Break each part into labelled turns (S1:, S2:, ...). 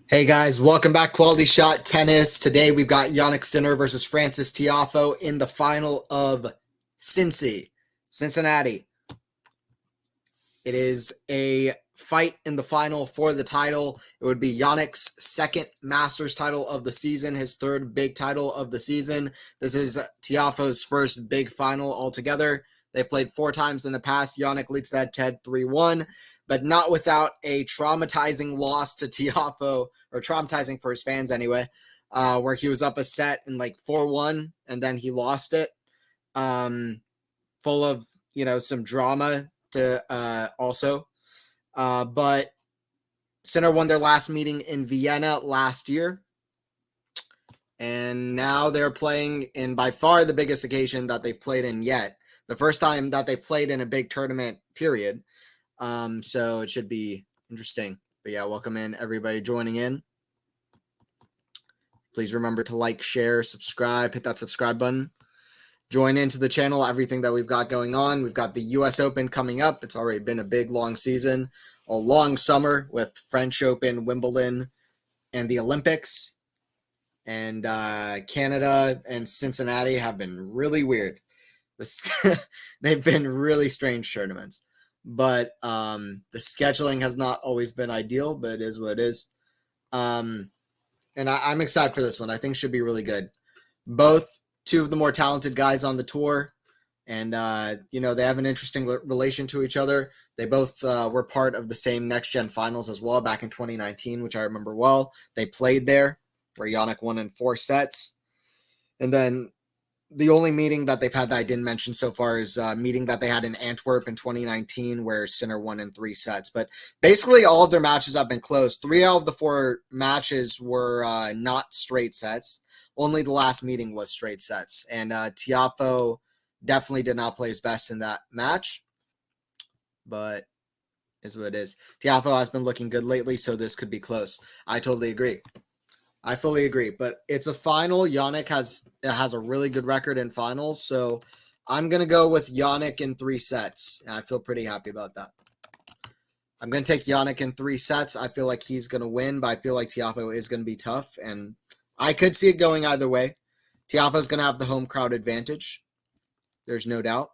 S1: Hey guys, welcome back. Quality Shot Tennis. Today we've got Jannik Sinner versus Frances Tiafoe in the final of Cincinnati. It is a fight in the final for the title. It would be Jannik's second Masters title of the season, his third big title of the season. This is Tiafoe's first big final altogether. They played 4 times in the past. Jannik leads that 3-1, but not without a traumatizing loss to Tiafoe, or traumatizing for his fans anyway, where he was up a set in like 4-1, and then he lost it. Full of, some drama to also. But Sinner won their last meeting in Vienna last year, and now they're playing in by far the biggest occasion that they've played in yet. The first time that they played in a big tournament, period. So it should be interesting. But yeah, welcome in everybody joining in. Please remember to like, share, subscribe, hit that subscribe button. Join into the channel, everything that we've got going on. We've got the US Open coming up. It's already been a big, long season, a long summer with French Open, Wimbledon, and the Olympics. And Canada and Cincinnati have been really weird. They've been really strange tournaments. But the scheduling has not always been ideal, but it is what it is. And I'm excited for this one. I think it should be really good. Both two of the more talented guys on the tour, and they have an interesting relation to each other. They both were part of the same Next Gen Finals as well back in 2019, which I remember well. They played there, where Jannik won in 4 sets. And then the only meeting that they've had that I didn't mention so far is a meeting that they had in Antwerp in 2019, where Sinner won in 3 sets. But basically all of their matches have been close. 3 out of the 4 matches were not straight sets. Only the last meeting was straight sets. And Tiafoe definitely did not play his best in that match. But is what it is. Tiafoe has been looking good lately, so this could be close. I totally agree. I fully agree, but it's a final. Jannik has a really good record in finals, so I'm going to go with Jannik in 3 sets. I feel pretty happy about that. I'm going to take Jannik in 3 sets. I feel like he's going to win, but I feel like Tiafoe is going to be tough, and I could see it going either way. Tiafoe is going to have the home crowd advantage. There's no doubt.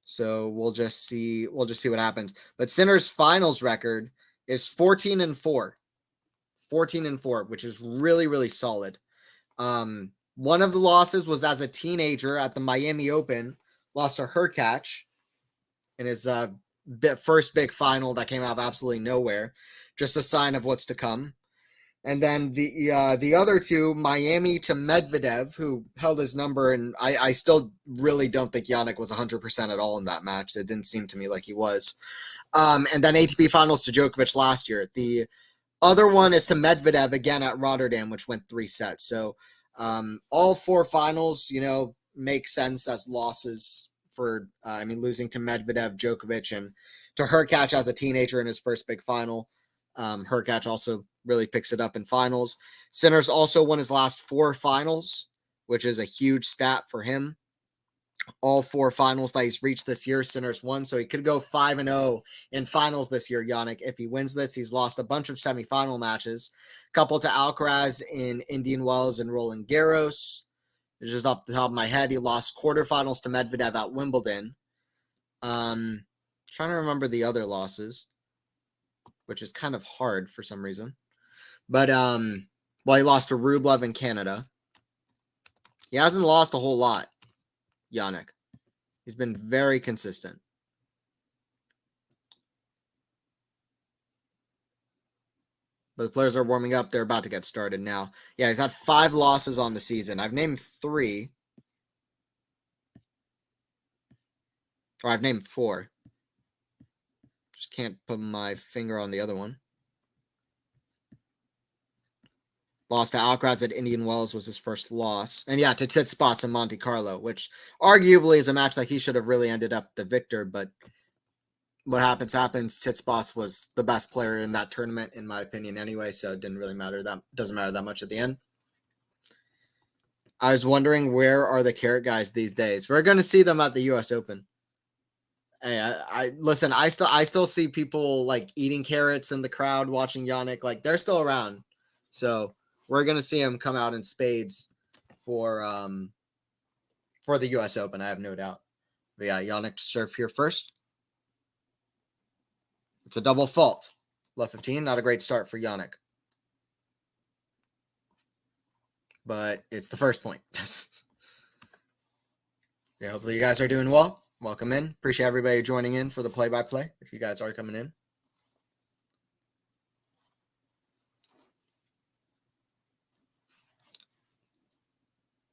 S1: So we'll just see what happens. But Sinner's finals record is 14-4. 14-4, which is really, really solid. One of the losses was as a teenager at the Miami Open, lost to Hurkacz in his first big final that came out of absolutely nowhere. Just a sign of what's to come. And then the other 2, Miami to Medvedev, who held his number, and I still really don't think Jannik was 100% at all in that match. It didn't seem to me like he was. And then ATP finals to Djokovic last year. The other one is to Medvedev again at Rotterdam, which went 3 sets. So all 4 finals, make sense as losses for, losing to Medvedev, Djokovic, and to Hurkacz as a teenager in his first big final. Hurkacz also really picks it up in finals. Sinner's also won his last 4 finals, which is a huge stat for him. All 4 finals that he's reached this year, Sinner's won, so he could go 5-0 in finals this year, Jannik. If he wins this, he's lost a bunch of semifinal matches, a couple to Alcaraz in Indian Wells and Roland Garros. It's just off the top of my head. He lost quarterfinals to Medvedev at Wimbledon. Trying to remember the other losses, which is kind of hard for some reason. But he lost to Rublev in Canada. He hasn't lost a whole lot. Jannik. He's been very consistent. But the players are warming up. They're about to get started now. Yeah, he's had 5 losses on the season. I've named 3. Or I've named 4. Just can't put my finger on the other one. Lost to Alcaraz at Indian Wells was his first loss. And yeah, to Tsitsipas in Monte Carlo, which arguably is a match that he should have really ended up the victor, but what happens. Tsitsipas was the best player in that tournament, in my opinion, anyway, so it didn't really matter. Doesn't matter that much at the end. I was wondering, where are the carrot guys these days? We're going to see them at the U.S. Open. Hey, I listen. I still see people like eating carrots in the crowd watching Jannik. Like, they're still around, so we're going to see him come out in spades for the U.S. Open. I have no doubt. But yeah, Jannik to serve here first. It's a double fault. Left 15, not a great start for Jannik. But it's the first point. Yeah, hopefully you guys are doing well. Welcome in. Appreciate everybody joining in for the play-by-play, if you guys are coming in.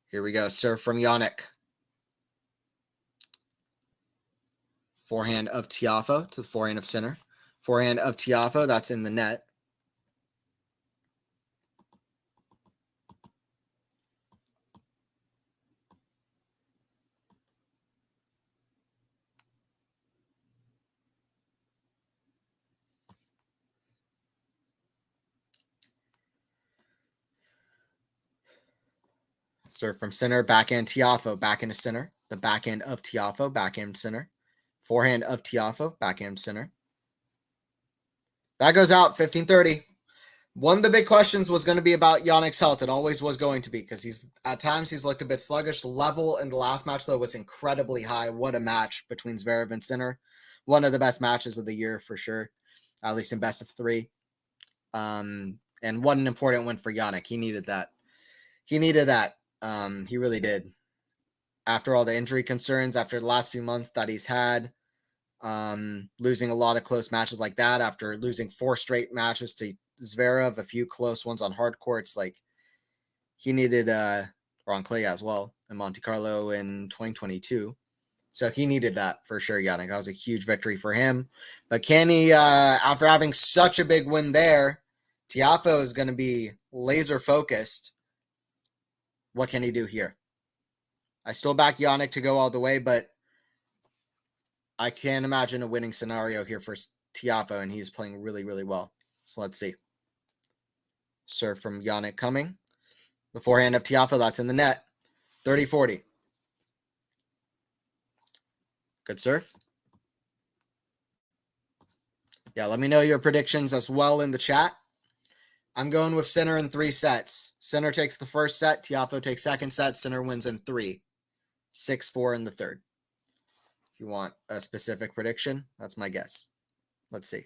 S1: Here we go. Serve from Jannik. Forehand of Tiafoe to the forehand of Sinner. Forehand of Tiafoe, that's in the net. Serve from Sinner, backhand Tiafoe, backhand to Sinner. The backhand of Tiafoe, backhand Sinner. Forehand of Tiafoe, backhand Sinner. That goes out, 15-30. One of the big questions was going to be about Jannik's health. It always was going to be, because at times he's looked a bit sluggish. Level in the last match, though, was incredibly high. What a match between Zverev and Sinner. One of the best matches of the year for sure, at least in best of 3. And what an important win for Jannik. He needed that. He really did. After all the injury concerns, after the last few months that he's had, losing a lot of close matches like that, after losing 4 straight matches to Zverev, a few close ones on hard courts, like he needed, or on clay as well, in Monte Carlo in 2022. So he needed that for sure, Jannik. That was a huge victory for him. But can he, after having such a big win there, Tiafoe is going to be laser focused. What can he do here? I still back Jannik to go all the way, but I can't imagine a winning scenario here for Tiafoe, and he's playing really, really well. So let's see. Serve from Jannik coming. The forehand of Tiafoe, that's in the net. 30-40. Good serve. Yeah, let me know your predictions as well in the chat. I'm going with Sinner in 3 sets. Sinner takes the first set. Tiafoe takes second set. Sinner wins in 3. 6-4 in the third. If you want a specific prediction, that's my guess. Let's see.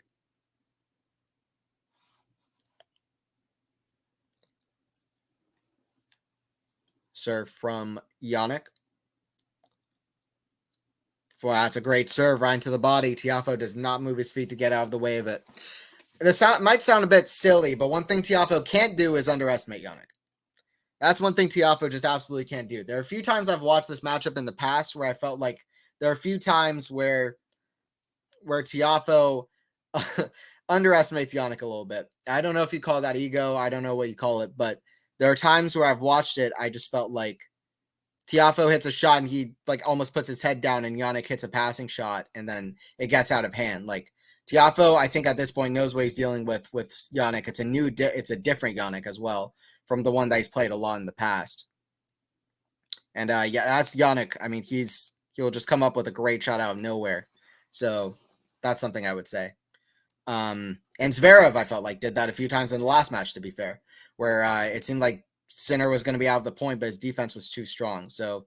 S1: Serve from Jannik. Boy, that's a great serve right into the body. Tiafoe does not move his feet to get out of the way of it. This might sound a bit silly, but one thing Tiafoe can't do is underestimate Jannik. That's one thing Tiafoe just absolutely can't do. There are a few times I've watched this matchup in the past where I felt like there are a few times where Tiafoe underestimates Jannik a little bit. I don't know if you call that ego. I don't know what you call it, but there are times where I've watched it. I just felt like Tiafoe hits a shot and he like almost puts his head down, and Jannik hits a passing shot and then it gets out of hand. Like Tiafoe, I think at this point knows what he's dealing with Jannik. It's a different Jannik as well from the one that he's played a lot in the past. And yeah, that's Jannik. I mean, he'll just come up with a great shot out of nowhere. So that's something I would say. And Zverev, I felt like, did that a few times in the last match, to be fair, where it seemed like Sinner was going to be out of the point, but his defense was too strong. So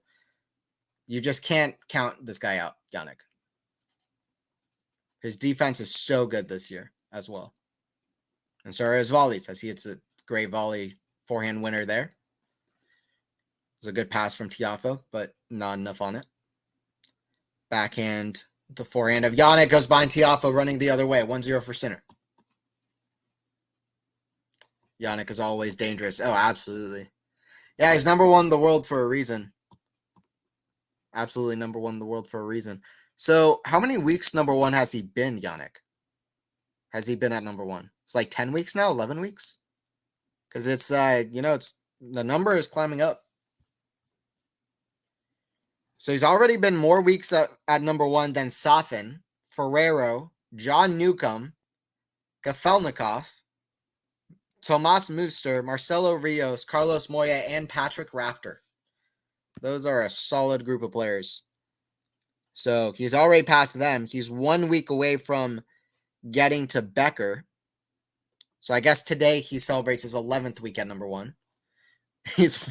S1: you just can't count this guy out, Jannik. His defense is so good this year as well. And so are his volleys. I see it's a great volley forehand winner there. It was a good pass from Tiafoe, but not enough on it. Backhand, the forehand of Jannik goes behind Tiafoe, running the other way. 1-0 for Sinner. Jannik is always dangerous. Oh, absolutely. Yeah, he's number one in the world for a reason. Absolutely number one in the world for a reason. So, how many weeks number one has he been, Jannik? Has he been at number one? It's like 10 weeks now, 11 weeks? Because it's, it's the number is climbing up. So he's already been more weeks at number one than Safin, Ferrero, John Newcomb, Kafelnikov, Tomas Muster, Marcelo Rios, Carlos Moya, and Patrick Rafter. Those are a solid group of players. So he's already passed them. He's 1 week away from getting to Becker. So I guess today he celebrates his 11th week at number one. He's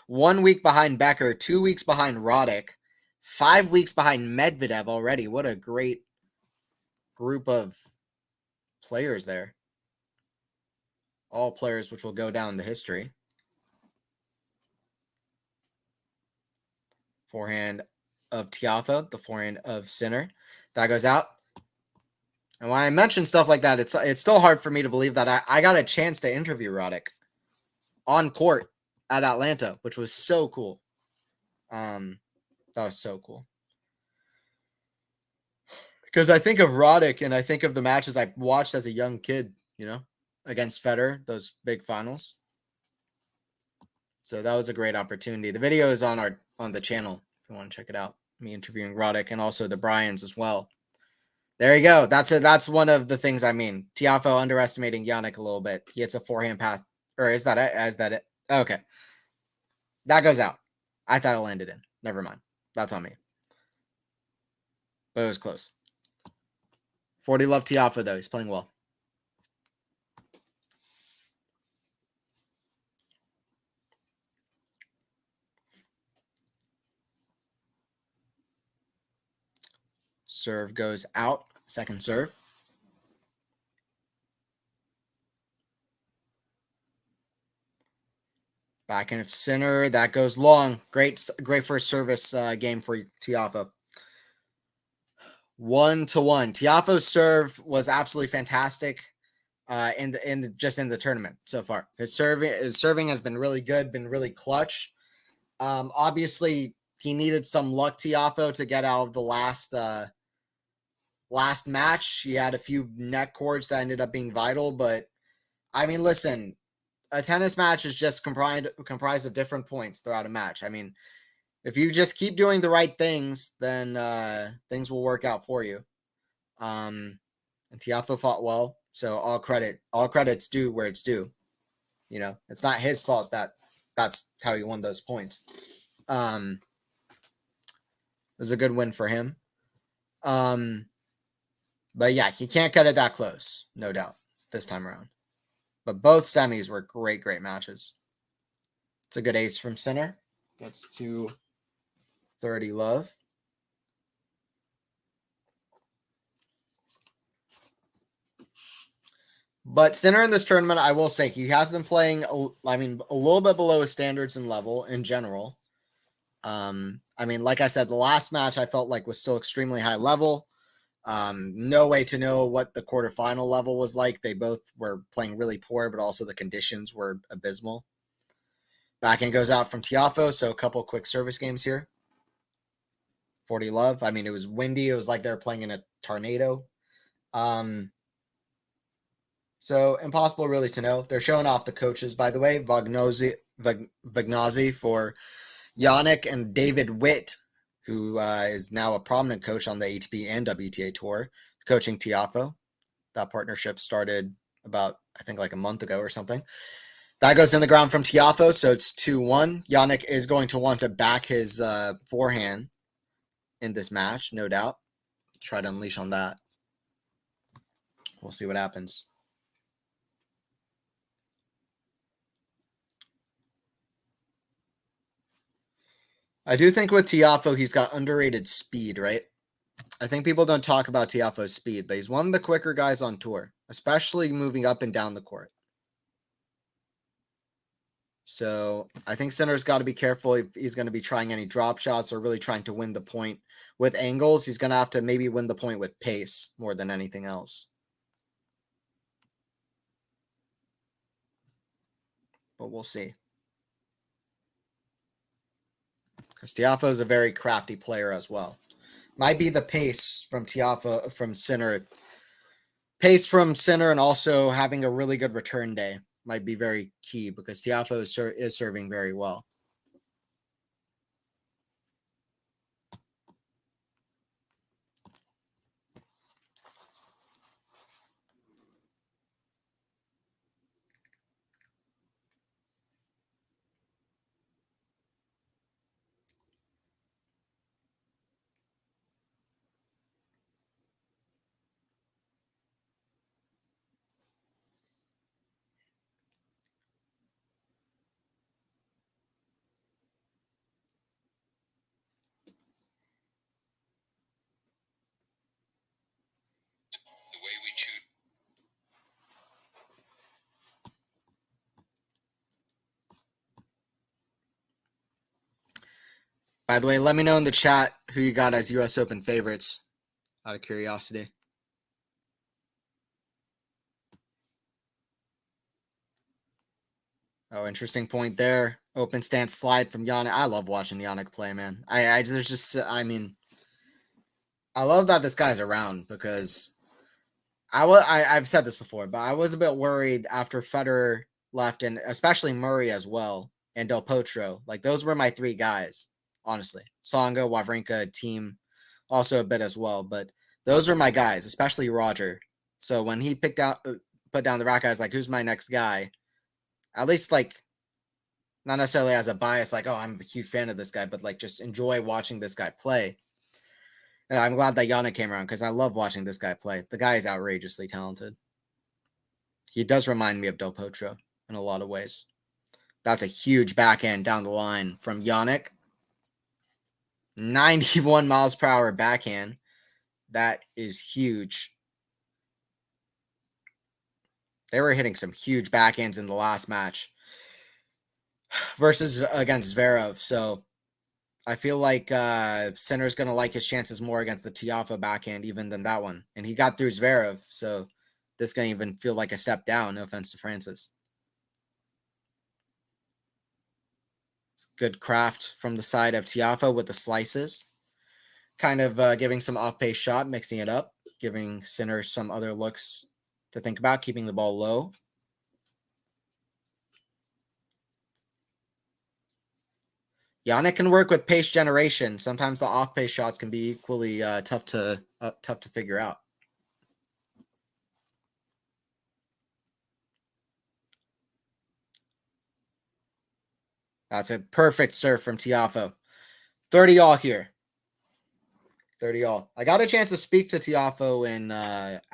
S1: 1 week behind Becker, 2 weeks behind Roddick, 5 weeks behind Medvedev already. What a great group of players there. All players which will go down in the history. Forehand of Tiafoe, the forehand of Sinner. That goes out. And when I mention stuff like that, it's still hard for me to believe that I got a chance to interview Roddick on court at Atlanta, which was so cool. That was so cool. Because I think of Roddick and I think of the matches I watched as a young kid, against Federer, those big finals. So that was a great opportunity. The video is on the channel if you want to check it out. Me interviewing Roddick and also the Bryans as well. There you go. That's one of the things I mean. Tiafoe underestimating Jannik a little bit. He hits a forehand pass. Or is that it? Is that it? Okay. That goes out. I thought it landed in. Never mind. That's on me. But it was close. 40 love Tiafoe, though. He's playing well. Serve goes out. Second serve. Backhand of Sinner. That goes long. Great first service game for Tiafoe. 1-1. Tiafoe's serve was absolutely fantastic in the tournament so far. His serving has been really good, been really clutch. Obviously, he needed some luck, Tiafoe, to get out of the last match. He had a few net cords that ended up being vital, but I mean, listen, a tennis match is just comprised of different points throughout a match. I mean, if you just keep doing the right things, then things will work out for you. And Tiafoe fought well, so all credit's due where it's due. It's not his fault that's how he won those points. It was a good win for him. But yeah, he can't cut it that close, no doubt, this time around. But both semis were great matches. It's a good ace from Sinner. Gets to 30 love. But Sinner in this tournament, I will say, he has been playing, a little bit below his standards and level in general. Like I said, the last match I felt like was still extremely high level. No way to know what the quarterfinal level was like. They both were playing really poor, but also the conditions were abysmal. Backhand goes out from Tiafoe, so a couple quick service games here. 40 love. It was windy. It was like they were playing in a tornado. So impossible really to know. They're showing off the coaches, by the way. Vagnozzi for Jannik and David Witt, who is now a prominent coach on the ATP and WTA tour, coaching Tiafoe. That partnership started about, I think, like a month ago or something. That goes in the ground from Tiafoe, so it's 2-1. Jannik is going to want to back his forehand in this match, no doubt. Try to unleash on that. We'll see what happens. I do think with Tiafoe, he's got underrated speed, right? I think people don't talk about Tiafoe's speed, but he's one of the quicker guys on tour, especially moving up and down the court. So I think Sinner's got to be careful if he's going to be trying any drop shots or really trying to win the point with angles. He's going to have to maybe win the point with pace more than anything else. But we'll see. Because Tiafoe is a very crafty player as well. Might be the pace from Tiafoe, from Sinner. Pace from Sinner and also having a really good return day might be very key because Tiafoe is serving very well. By the way, let me know in the chat who you got as US Open favorites, out of curiosity. Oh, interesting point there. Open stance slide from Jannik. I love watching Jannik play, man. I love that this guy's around because I've said this before, but I was a bit worried after Federer left, and especially Murray as well, and Del Potro. Like, those were my three guys, honestly. Tsonga, Wawrinka, Team, also a bit as well, but those are my guys, especially Roger. So when he put down the racket, I was like, who's my next guy? At least, like, not necessarily as a bias, like, oh, I'm a huge fan of this guy, but like just enjoy watching this guy play. And I'm glad that Jannik came around because I love watching this guy play. The guy is outrageously talented. He does remind me of Del Potro in a lot of ways. That's a huge backhand down the line from Jannik. 91 miles per hour backhand. That is huge. They were hitting some huge backhands in the last match versus against Zverev. So I feel like Sinner's going to like his chances more against the Tiafoe backhand even than that one. And he got through Zverev, so this can even feel like a step down, no offense to Francis. Good craft from the side of Tiafoe with the slices. Kind of giving some off-pace shot, mixing it up, giving Sinner some other looks to think about, keeping the ball low. Jannik can work with pace generation. Sometimes the off-pace shots can be equally tough to figure out. That's a perfect serve from Tiafoe. 30 all here. 30 all. I got a chance to speak to Tiafoe in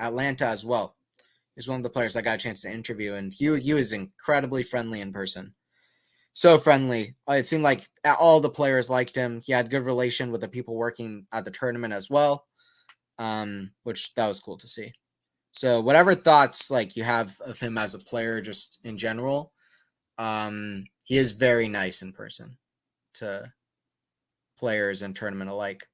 S1: Atlanta as well. He's one of the players I got a chance to interview, and he was incredibly friendly in person. So friendly. It seemed like all the players liked him. He had good relation with the people working at the tournament as well, which that was cool to see. So whatever thoughts like you have of him as a player, just in general, he is very nice in person to players and tournament alike.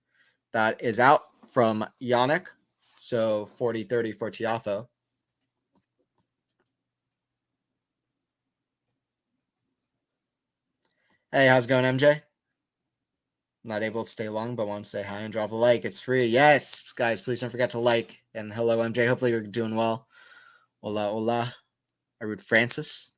S1: That is out from Jannik. So 40-30 for Tiafoe. Hey, how's it going, MJ? Not able to stay long, but want to say hi and drop a like. It's free. Yes, guys, please don't forget to like. And hello, MJ. Hopefully you're doing well. Hola, hola. I root Francis.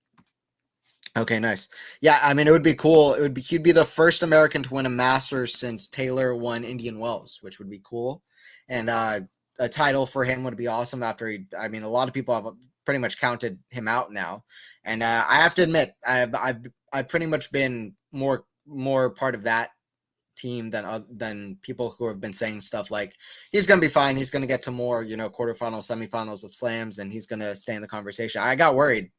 S1: Okay, nice. Yeah, I mean, it would be cool. He'd be the first American to win a Masters since Taylor won Indian Wells, which would be cool. And a title for him would be awesome after a lot of people have pretty much counted him out now. And I have to admit, I've pretty much been more part of that team than people who have been saying stuff like he's going to be fine. He's going to get to more, quarterfinals, semifinals of slams, and he's going to stay in the conversation. I got worried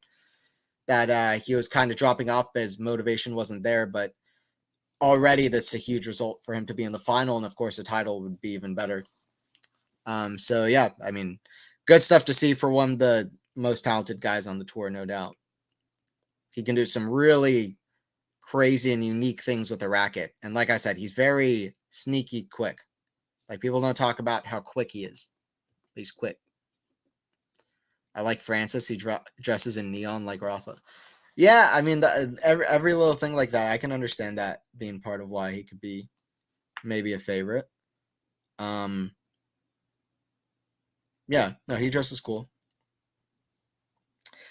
S1: that he was kind of dropping off because motivation wasn't there, but already that's a huge result for him to be in the final, and of course a title would be even better. So yeah, I mean, good stuff to see for one of the most talented guys on the tour, no doubt. He can do some really crazy and unique things with the racket. And like I said, he's very sneaky quick. Like, people don't talk about how quick he is. He's quick. I like Francis. He dresses in neon like Rafa. Yeah, I mean, every little thing like that, I can understand that being part of why he could be maybe a favorite. Yeah, no, he dresses cool.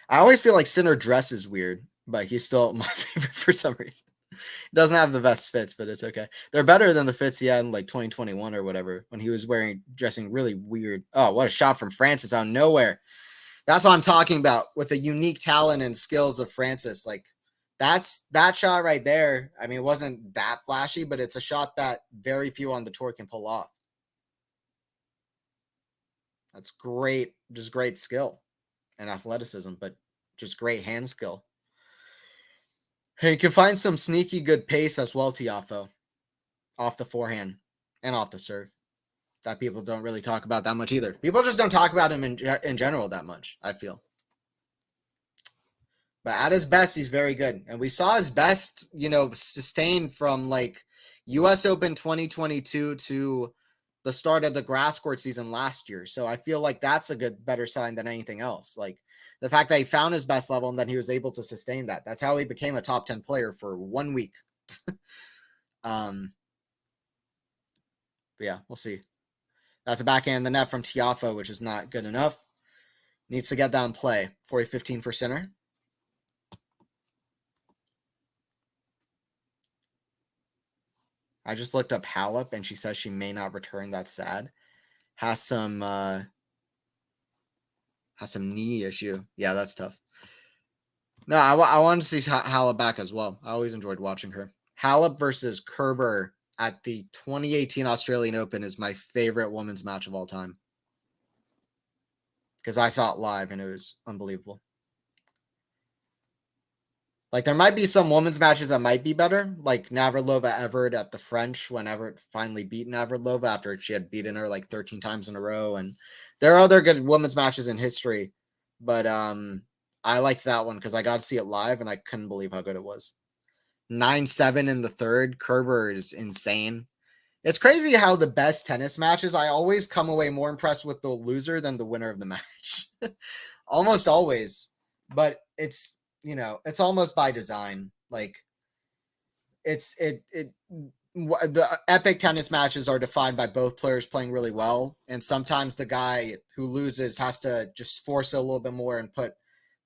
S1: I always feel like Sinner dresses weird, but he's still my favorite for some reason. He doesn't have the best fits, but it's okay. They're better than the fits he had in like 2021 or whatever, when he was dressing really weird. Oh, what a shot from Francis out of nowhere. That's what I'm talking about, with the unique talent and skills of Francis. Like, that shot right there. I mean, it wasn't that flashy, but it's a shot that very few on the tour can pull off. That's great, just great skill and athleticism, but just great hand skill. Hey, you can find some sneaky good pace as well, Tiafoe, off the forehand and off the serve, that people don't really talk about that much either. People just don't talk about him in general that much, I feel. But at his best, he's very good. And we saw his best, sustained from like US Open 2022 to the start of the grass court season last year. So I feel like that's a better sign than anything else. Like, the fact that he found his best level and then he was able to sustain that. That's how he became a top 10 player for 1 week. But yeah, we'll see. That's a backhand in the net from Tiafoe, which is not good enough. Needs to get that in play. 40-15 for Sinner. I just looked up Halep, and she says she may not return. That's sad. Has some knee issue. Yeah, that's tough. No, I wanted to see Halep back as well. I always enjoyed watching her. Halep versus Kerber at the 2018 Australian Open is my favorite women's match of all time, because I saw it live and it was unbelievable. Like, there might be some women's matches that might be better, like Navratilova Everett at the French, when Everett finally beat Navratilova after she had beaten her like 13 times in a row. And there are other good women's matches in history, but I liked that one because I got to see it live and I couldn't believe how good it was. 9-7 in the third. Kerber is insane. It's crazy how the best tennis matches, I always come away more impressed with the loser than the winner of the match. Almost always. But it's, it's almost by design. Like, the epic tennis matches are defined by both players playing really well, and sometimes the guy who loses has to just force it a little bit more and put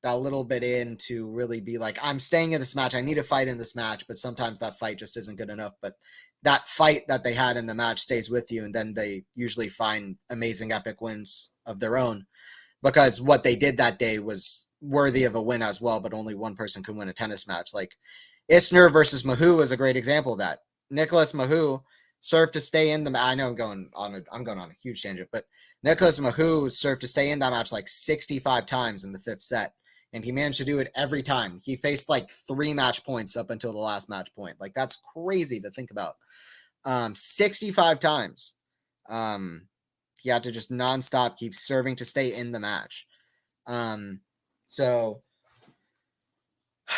S1: that little bit in to really be like, I'm staying in this match, I need to fight in this match. But sometimes that fight just isn't good enough. But that fight that they had in the match stays with you, and then they usually find amazing epic wins of their own, because what they did that day was worthy of a win as well. But only one person can win a tennis match. Like, Isner versus Mahou is a great example of that. Nicholas Mahou served to stay in the match. I know I'm going on a huge tangent, but Nicholas Mahou served to stay in that match like 65 times in the fifth set, and he managed to do it every time. He faced like 3 match points up until the last match point. Like, that's crazy to think about. 65 times. He had to just nonstop keep serving to stay in the match.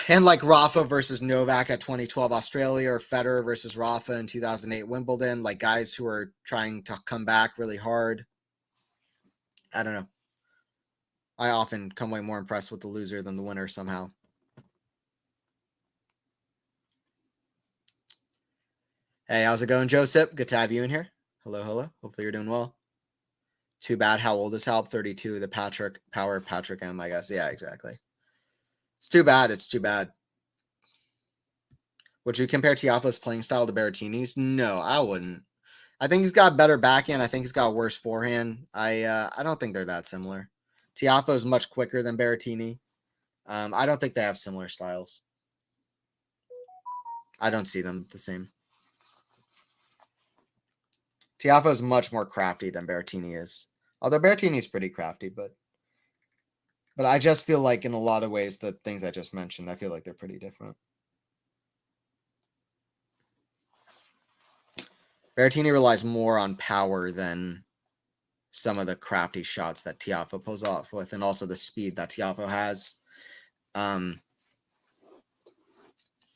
S1: And like Rafa versus Novak at 2012 Australia, or Federer versus Rafa in 2008 Wimbledon, like guys who are trying to come back really hard. I don't know. I often come away more impressed with the loser than the winner somehow. Hey, how's it going, Joseph? Good to have you in here. Hello, hello. Hopefully you're doing well. Too bad. How old is Halp? 32. The Patrick M, I guess. Yeah, exactly. It's too bad. It's too bad. Would you compare Tiafoe's playing style to Berrettini's? No, I wouldn't. I think he's got better backhand. I think he's got worse forehand. I don't think they're that similar. Tiafoe is much quicker than Berrettini. I don't think they have similar styles. I don't see them the same. Tiafoe is much more crafty than Berrettini is. Although Berrettini is pretty crafty, but I just feel like in a lot of ways, the things I just mentioned, I feel like they're pretty different. Berrettini relies more on power than some of the crafty shots that Tiafoe pulls off with, and also the speed that Tiafoe has.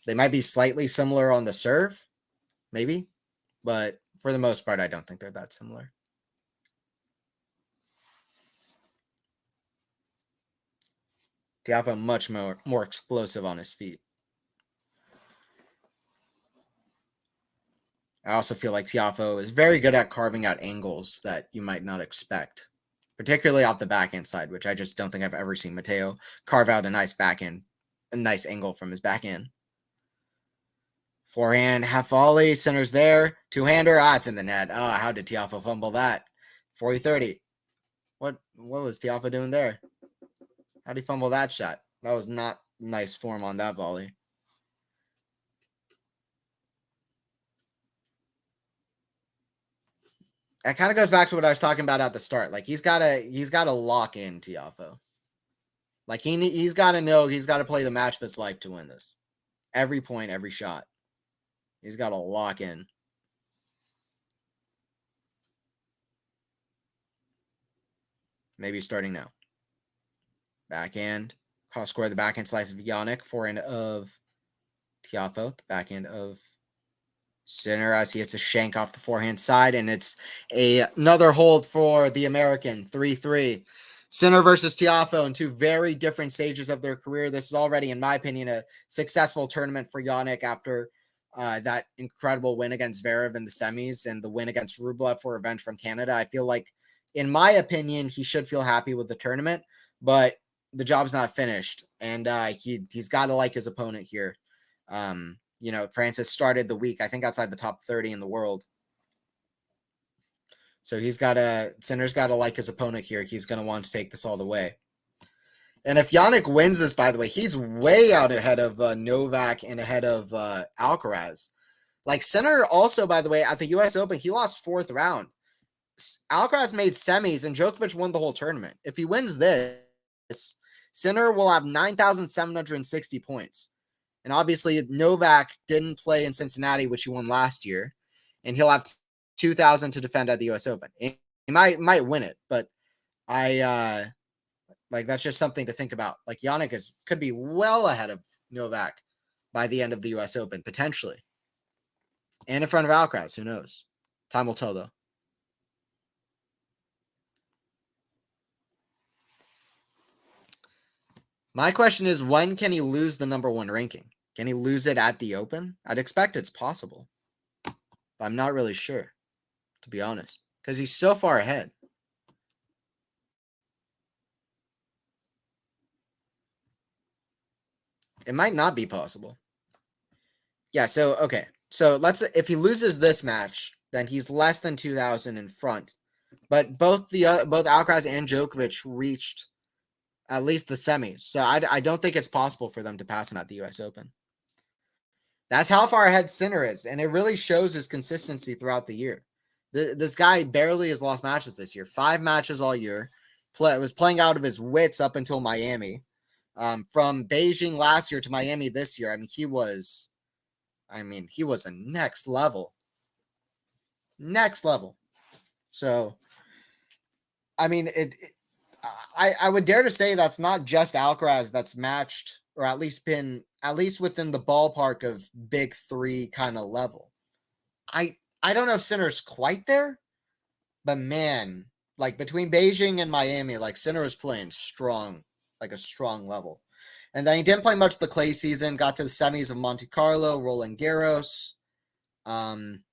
S1: They might be slightly similar on the serve, maybe, but for the most part, I don't think they're that similar. Tiafoe much more explosive on his feet. I also feel like Tiafoe is very good at carving out angles that you might not expect, particularly off the backhand side, which I just don't think I've ever seen Matteo carve out a nice angle from his backhand. Forehand, half volley, center's there, two-hander, it's in the net. How did Tiafoe fumble that? 40-30. What was Tiafoe doing there? How'd he fumble that shot? That was not nice form on that volley. That kind of goes back to what I was talking about at the start. Like he's gotta lock in Tiafoe. Like he's gotta know he's gotta play the match of his life to win this. Every point, every shot. He's gotta lock in. Maybe starting now. Backhand. Cross square the backhand slice of Jannik. Forehand of Tiafoe. The backhand of Sinner as he hits a shank off the forehand side, and it's another hold for the American. 3-3. Sinner versus Tiafoe in two very different stages of their career. This is already, in my opinion, a successful tournament for Jannik after that incredible win against Zverev in the semis and the win against Rublev for revenge from Canada. I feel like, in my opinion, he should feel happy with the tournament, but the job's not finished, and he's got to like his opponent here. Francis started the week, I think, outside the top 30 in the world. So Sinner's got to like his opponent here. He's going to want to take this all the way. And if Jannik wins this, by the way, he's way out ahead of Novak and ahead of Alcaraz. Like Sinner also, by the way, at the U.S. Open, he lost fourth round. Alcaraz made semis and Djokovic won the whole tournament. If he wins this, Sinner will have 9,760 points. And obviously, Novak didn't play in Cincinnati, which he won last year, and he'll have 2,000 to defend at the U.S. Open. He might win it, but that's just something to think about. Like Jannik could be well ahead of Novak by the end of the U.S. Open, potentially, and in front of Alcaraz. Who knows? Time will tell, though. My question is, when can he lose the number one ranking? Can he lose it at the Open? I'd expect it's possible, but I'm not really sure, to be honest, because he's so far ahead. It might not be possible. Yeah, so, okay. So, if he loses this match, then he's less than 2,000 in front. But both Alcaraz and Djokovic reached at least the semis. So, I don't think it's possible for them to pass him at the U.S. Open. That's how far ahead Sinner is, and it really shows his consistency throughout the year. This guy barely has lost matches this year. 5 matches all year. Was playing out of his wits up until Miami. From Beijing last year to Miami this year, he was a next level. Next level. So, I would dare to say that's not just Alcaraz that's matched, or at least within the ballpark of big three kind of level. I don't know if Sinner's quite there, but man, like between Beijing and Miami, like Sinner was playing strong, like a strong level. And then he didn't play much the clay season, got to the semis of Monte Carlo, Roland Garros. And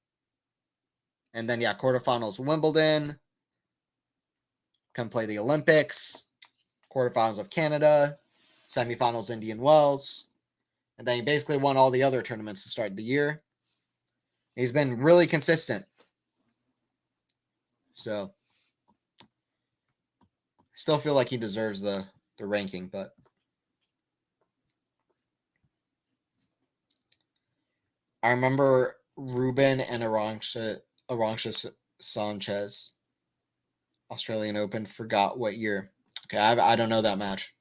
S1: then, quarterfinals Wimbledon. Couldn't play the Olympics. Quarterfinals of Canada. Semifinals Indian Wells. And then he basically won all the other tournaments to start the year. He's been really consistent. So, I still feel like he deserves the ranking, but I remember Ruben and Arantxa Sanchez, Australian Open, forgot what year. Okay, I don't know that match.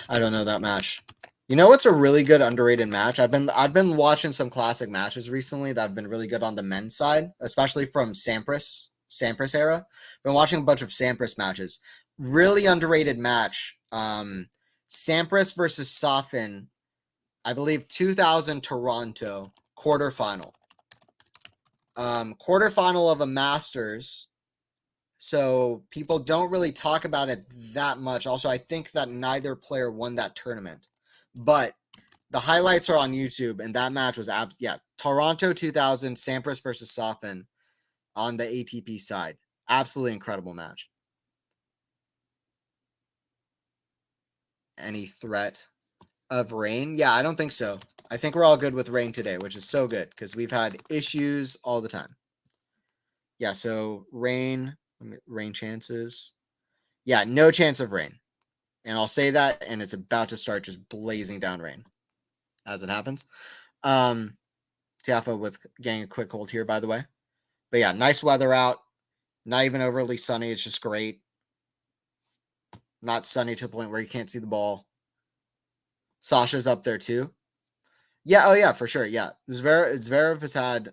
S1: I don't know that match. You know what's a really good underrated match? I've been watching some classic matches recently that have been really good on the men's side, especially from Sampras era. Been watching a bunch of Sampras matches. Really underrated match. Sampras versus Safin I believe 2000 Toronto quarterfinal. Quarterfinal of a Masters. So people don't really talk about it that much. Also, I think that neither player won that tournament. But the highlights are on YouTube, and that match was Toronto 2000, Sampras versus Sofin on the ATP side. Absolutely incredible match. Any threat of rain? Yeah, I don't think so. I think we're all good with rain today, which is so good because we've had issues all the time. Yeah, so rain chances. Yeah, no chance of rain. And I'll say that, and it's about to start just blazing down rain as it happens. Tiafoe with getting a quick hold here, by the way. But yeah, nice weather out. Not even overly sunny. It's just great. Not sunny to the point where you can't see the ball. Sasha's up there too. Yeah, oh yeah, for sure. Yeah. Zverev has had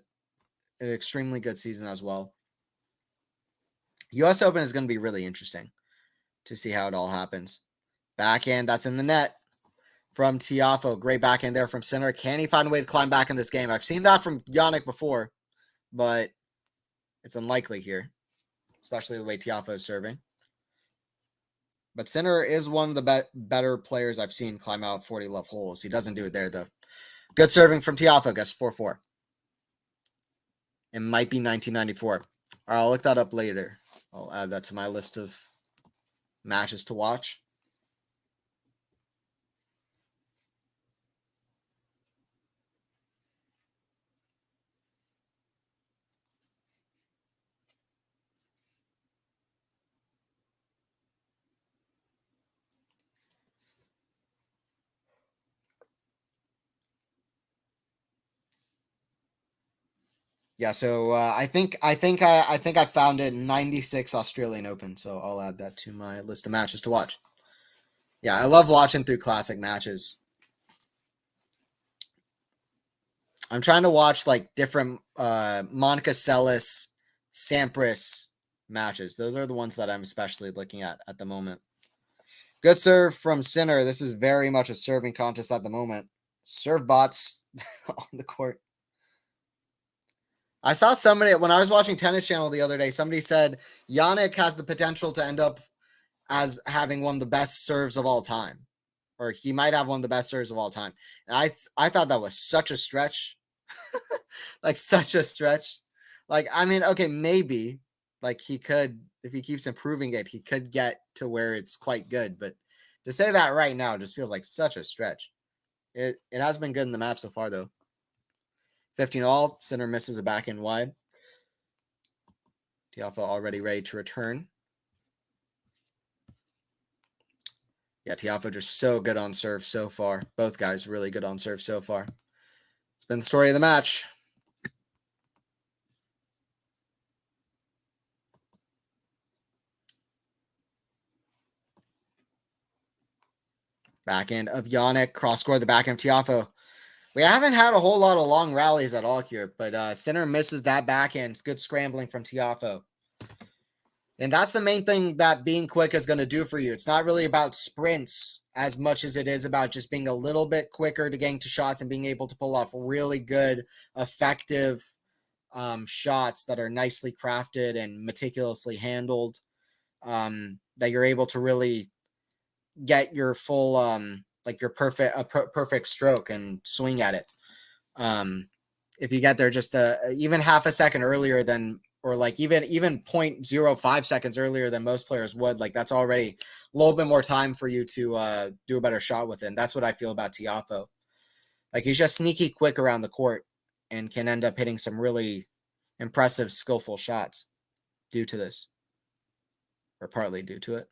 S1: an extremely good season as well. US Open is going to be really interesting to see how it all happens. Backhand, that's in the net from Tiafoe. Great backhand there from Sinner. Can he find a way to climb back in this game? I've seen that from Jannik before, but it's unlikely here, especially the way Tiafoe is serving. But Sinner is one of the better players I've seen climb out 40 love holes. He doesn't do it there, though. Good serving from Tiafoe. Guess 4-4. It might be 1994. All right, I'll look that up later. I'll add that to my list of matches to watch. Yeah, so I think I found it 96 Australian Open, so I'll add that to my list of matches to watch. Yeah, I love watching through classic matches. I'm trying to watch like different Monica Seles, Sampras matches. Those are the ones that I'm especially looking at the moment. Good serve from Sinner. This is very much a serving contest at the moment. Serve bots on the court. I saw somebody, when I was watching Tennis Channel the other day, somebody said Jannik has the potential to end up as having one of the best serves of all time. Or he might have one of the best serves of all time. And I thought that was such a stretch. Like, such a stretch. Like, I mean, okay, maybe. Like, he could, if he keeps improving it, he could get to where it's quite good. But to say that right now just feels like such a stretch. It has been good in the match so far, though. 15-all. Sinner misses a backhand wide. Tiafoe already ready to return. Yeah, Tiafoe just so good on serve so far. Both guys really good on serve so far. It's been the story of the match. Backhand of Jannik. Cross score the backhand of Tiafoe. We haven't had a whole lot of long rallies at all here, but Sinner misses that backhand. It's good scrambling from Tiafoe. And that's the main thing that being quick is going to do for you. It's not really about sprints as much as it is about just being a little bit quicker to getting to shots and being able to pull off really good, effective shots that are nicely crafted and meticulously handled, that you're able to really get your full, like your perfect stroke and swing at it. If you get there just even half a second earlier than, or like even 0.05 seconds earlier than most players would, like that's already a little bit more time for you to do a better shot with it. And that's what I feel about Tiafoe. Like he's just sneaky quick around the court and can end up hitting some really impressive, skillful shots due to this, or partly due to it.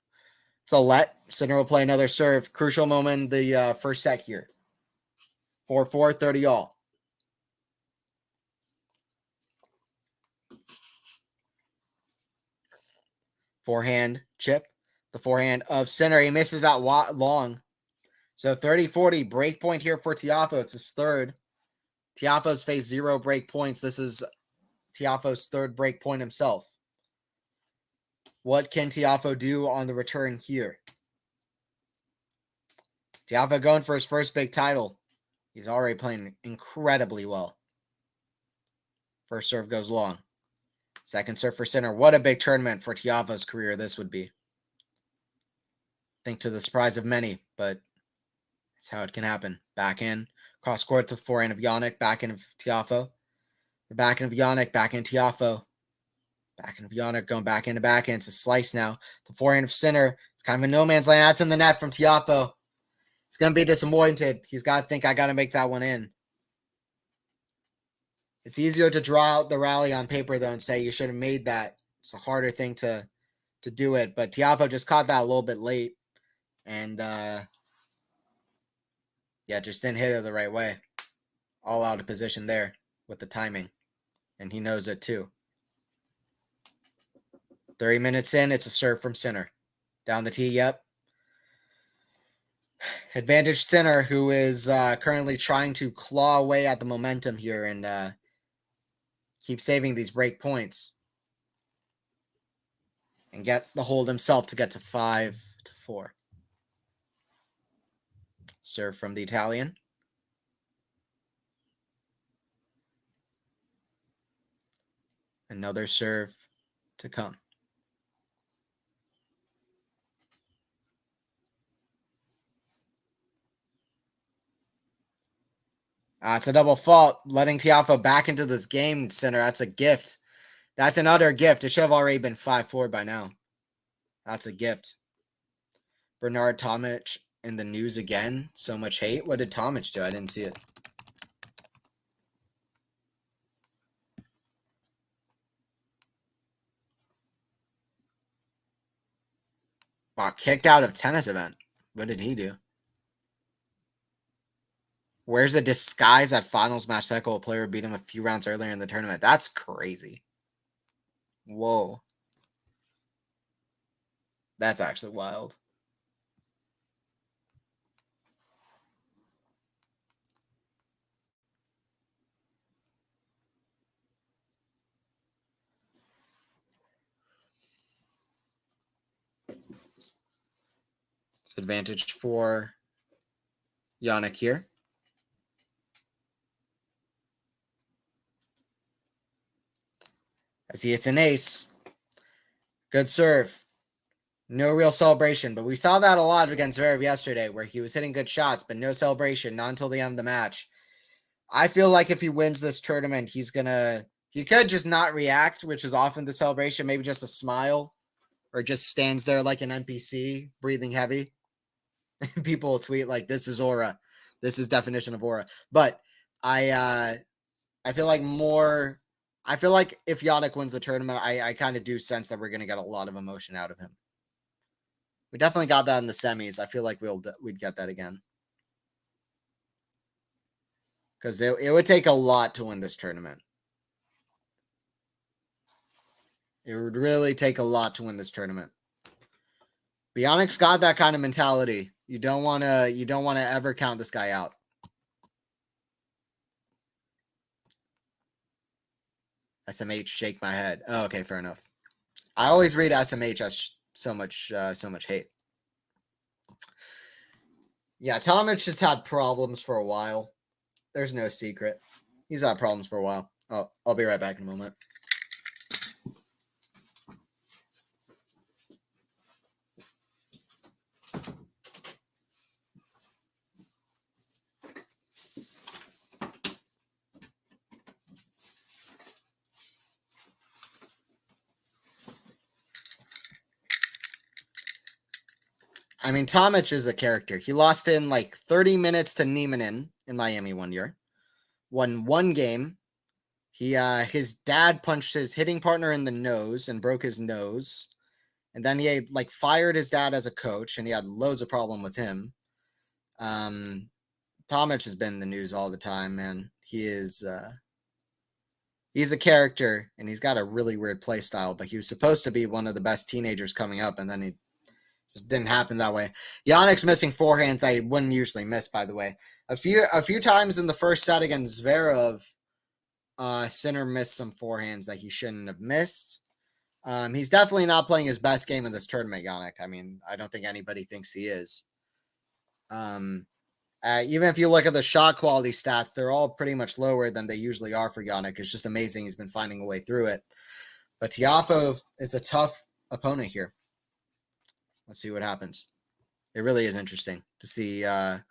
S1: So Sinner will play another serve. Crucial moment in the first set here. 4-4, 30-all. Forehand chip. The forehand of Sinner. He misses that long. So 30-40, break point here for Tiafoe. It's his third. Tiafoe's faced 0 break points. This is Tiafoe's third break point himself. What can Tiafoe do on the return here? Tiafoe going for his first big title. He's already playing incredibly well. First serve goes long. Second serve for center. What a big tournament for Tiafoe's career this would be. I think to the surprise of many, but that's how it can happen. Back in. Cross court to the forehand of Jannik. Back in of Tiafoe. The back end of Jannik. Back in Tiafoe. Back end of Jannik going back into backhand. It's a slice now. The forehand of center. It's kind of a no man's land. That's in the net from Tiafoe. It's going to be disappointed. He's got to think, I got to make that one in. It's easier to draw out the rally on paper, though, and say you should have made that. It's a harder thing to do it. But Tiafoe just caught that a little bit late. And, yeah, just didn't hit it the right way. All out of position there with the timing. And he knows it, too. 30 minutes in, it's a serve from center. Down the tee, yep. Advantage center, who is currently trying to claw away at the momentum here and keep saving these break points. And get the hold himself to get to 5-4. Serve from the Italian. Another serve to come. It's a double fault. Letting Tiafoe back into this game, center. That's a gift. That's an utter gift. It should have already been 5-4 by now. That's a gift. Bernard Tomic in the news again. So much hate. What did Tomic do? I didn't see it. Wow, kicked out of tennis event. What did he do? Where's the disguise that finals match cycle? A player beat him a few rounds earlier in the tournament. That's crazy. Whoa. That's actually wild. It's advantage for Jannik here. As he hits an ace. Good serve. No real celebration, but we saw that a lot against Zverev yesterday, where he was hitting good shots, but no celebration, not until the end of the match. I feel like if he wins this tournament, he could just not react, which is often the celebration, maybe just a smile, or just stands there like an NPC, breathing heavy. People will tweet like, this is aura. This is definition of aura. But I feel like if Jannik wins the tournament, I kind of do sense that we're going to get a lot of emotion out of him. We definitely got that in the semis. I feel like we'd get that again. Because it would take a lot to win this tournament. It would really take a lot to win this tournament. Jannik's got that kind of mentality. You don't want to ever count this guy out. SMH, shake my head. Oh, okay, fair enough. I always read SMH as so much hate. Yeah, Tomic has had problems for a while. There's no secret. He's had problems for a while. Oh, I'll be right back in a moment. I mean, Tomic is a character. He lost in like 30 minutes to Niemanen in Miami one year. Won one game. His dad punched his hitting partner in the nose and broke his nose. And then he had, fired his dad as a coach, and he had loads of problem with him. Tomic has been in the news all the time, man. He's a character, and he's got a really weird play style, but he was supposed to be one of the best teenagers coming up, and then he just didn't happen that way. Jannik's missing forehands that he wouldn't usually miss, by the way. A few times in the first set against Zverev, Sinner missed some forehands that he shouldn't have missed. He's definitely not playing his best game in this tournament, Jannik. I mean, I don't think anybody thinks he is. Even if you look at the shot quality stats, they're all pretty much lower than they usually are for Jannik. It's just amazing he's been finding a way through it. But Tiafoe is a tough opponent here. Let's see what happens. It really is interesting to see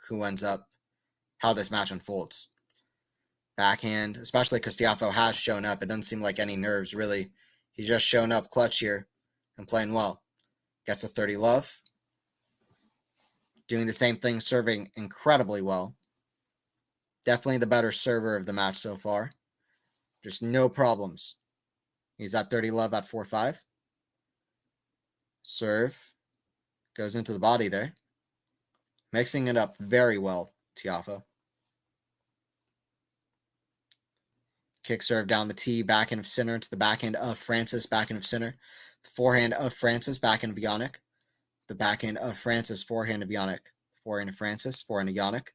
S1: who ends up, how this match unfolds. Backhand, especially because Tiafoe has shown up. It doesn't seem like any nerves, really. He's just shown up clutch here and playing well. Gets a 30 love. Doing the same thing, serving incredibly well. Definitely the better server of the match so far. Just no problems. He's at 30 love at 4-5. Serve. Goes into the body there. Mixing it up very well, Tiafoe. Kick serve down the tee, backhand of center to the backhand of Francis, backhand of center. Forehand of Francis, backhand of Jannik. The backhand of Francis, forehand of Jannik. Forehand of Francis, forehand of Jannik.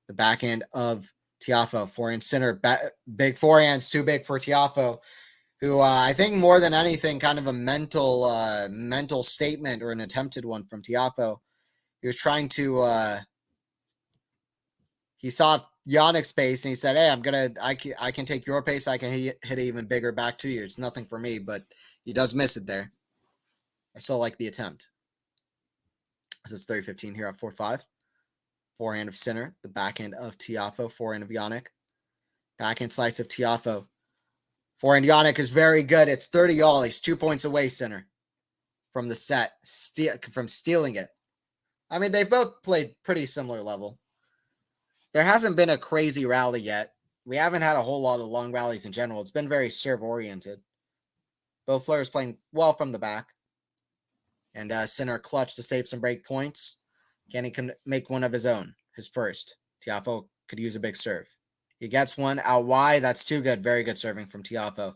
S1: The backhand of Tiafoe, forehand center. Big forehands, too big for Tiafoe, who I think more than anything, kind of a mental statement or an attempted one from Tiafoe. He was trying to, he saw Jannik's pace and he said, hey, I can take your pace. I can hit it even bigger back to you. It's nothing for me, but he does miss it there. I still like the attempt. This is 30-15 here at 4-5. Forehand of center, the backhand of Tiafoe, forehand of Jannik. Backhand slice of Tiafoe. Forehand Jannik is very good. It's 30-all. He's 2 points away, center, from the set, from stealing it. I mean, they've both played pretty similar level. There hasn't been a crazy rally yet. We haven't had a whole lot of long rallies in general. It's been very serve-oriented. Both players playing well from the back. And center clutch to save some break points. Can he make one of his own? His first. Tiafoe could use a big serve. He gets one out wide. That's too good. Very good serving from Tiafoe.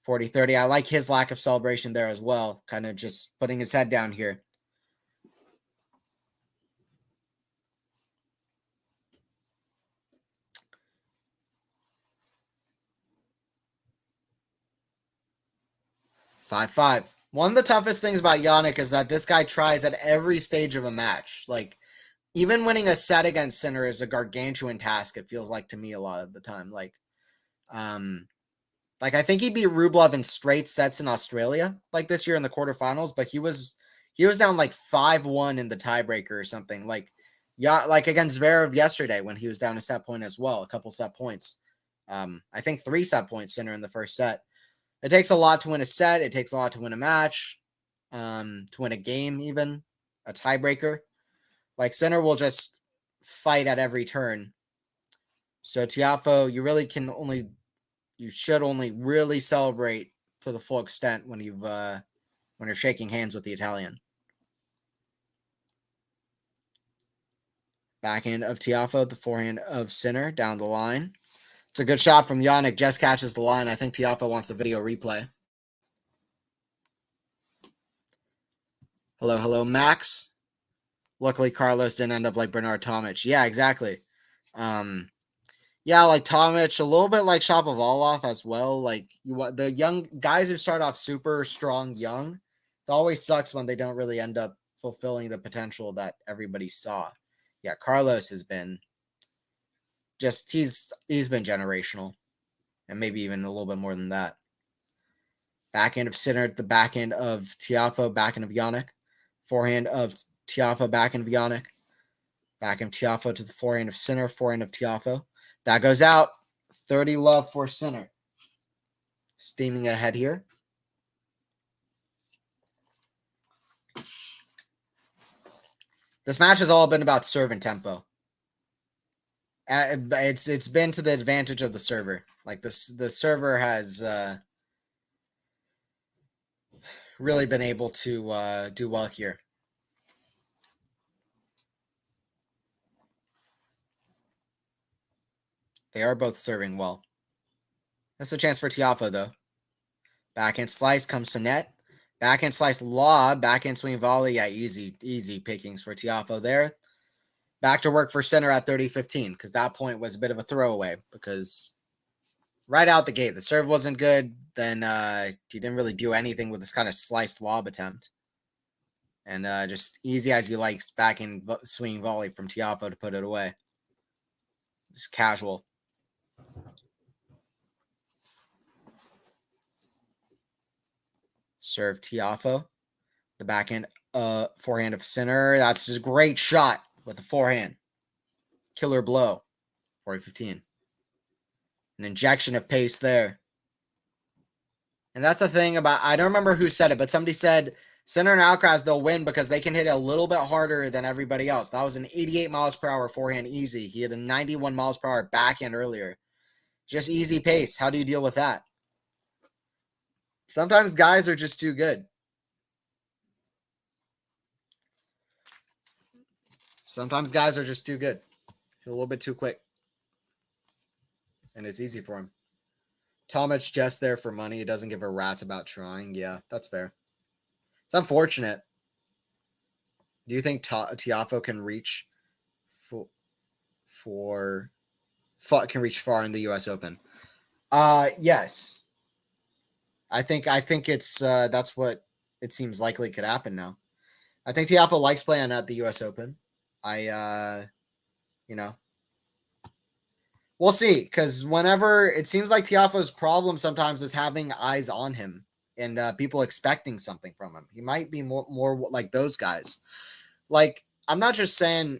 S1: 40-30. I like his lack of celebration there as well. Kind of just putting his head down here. Five. One of the toughest things about Jannik is that this guy tries at every stage of a match. Like, even winning a set against center is a gargantuan task, it feels like to me a lot of the time. Like I think he beat Rublev in straight sets in Australia, like this year in the quarterfinals, but he was down like 5-1 in the tiebreaker or something. Like, yeah, like against Zverev yesterday when he was down a set point as well, a couple set points. I think 3 set points center in the first set. It takes a lot to win a set. It takes a lot to win a match, to win a game even, a tiebreaker. Like, center will just fight at every turn. So Tiafoe, you should only really celebrate to the full extent when you're shaking hands with the Italian. Backhand of Tiafoe, the forehand of center down the line. It's a good shot from Jannik. Just catches the line. I think Tiafoe wants the video replay. Hello, Max. Luckily, Carlos didn't end up like Bernard Tomic. Yeah, exactly. Yeah, like Tomic, a little bit like Shapovalov as well. Like, the young guys who start off super strong young, it always sucks when they don't really end up fulfilling the potential that everybody saw. Yeah, Carlos has been he's been generational, and maybe even a little bit more than that. Backhand of center, the backhand of Tiafoe, backhand of Jannik. Forehand of Tiafoe, backhand of Jannik. Backhand of Tiafoe to the forehand of center, forehand of Tiafoe. That goes out. 30 love for center. Steaming ahead here. This match has all been about serve and tempo. It's been to the advantage of the server. Like, the server has really been able to do well here. They are both serving well. That's a chance for Tiafoe, though. Backhand slice comes to net. Backhand slice lob. Backhand swing volley. Yeah, easy pickings for Tiafoe there. Back to work for center at 30-15, because that point was a bit of a throwaway, because right out the gate, the serve wasn't good. Then he didn't really do anything with this kind of sliced lob attempt. And just easy as you like, backhand swing volley from Tiafoe to put it away. Just casual. Serve Tiafoe. The backhand forehand of Sinner. That's just a great shot with the forehand. Killer blow. 40-15. An injection of pace there. And that's the thing about, I don't remember who said it, but somebody said Sinner and Alcaraz, they'll win because they can hit a little bit harder than everybody else. That was an 88 miles per hour forehand easy. He had a 91 miles per hour backhand earlier. Just easy pace. How do you deal with that? Sometimes guys are just too good. Sometimes guys are just too good. A little bit too quick. And it's easy for him. Tomic just there for money. He doesn't give a rat's about trying. Yeah, that's fair. It's unfortunate. Do you think Tiafoe can reach can reach far in the U.S. Open? Yes. I think it's that's what it seems likely could happen now. I think Tiafoe likes playing at the U.S. Open. We'll see, because whenever it seems like Tiafoe's problem sometimes is having eyes on him and people expecting something from him. He might be more like those guys. Like, I'm not just saying,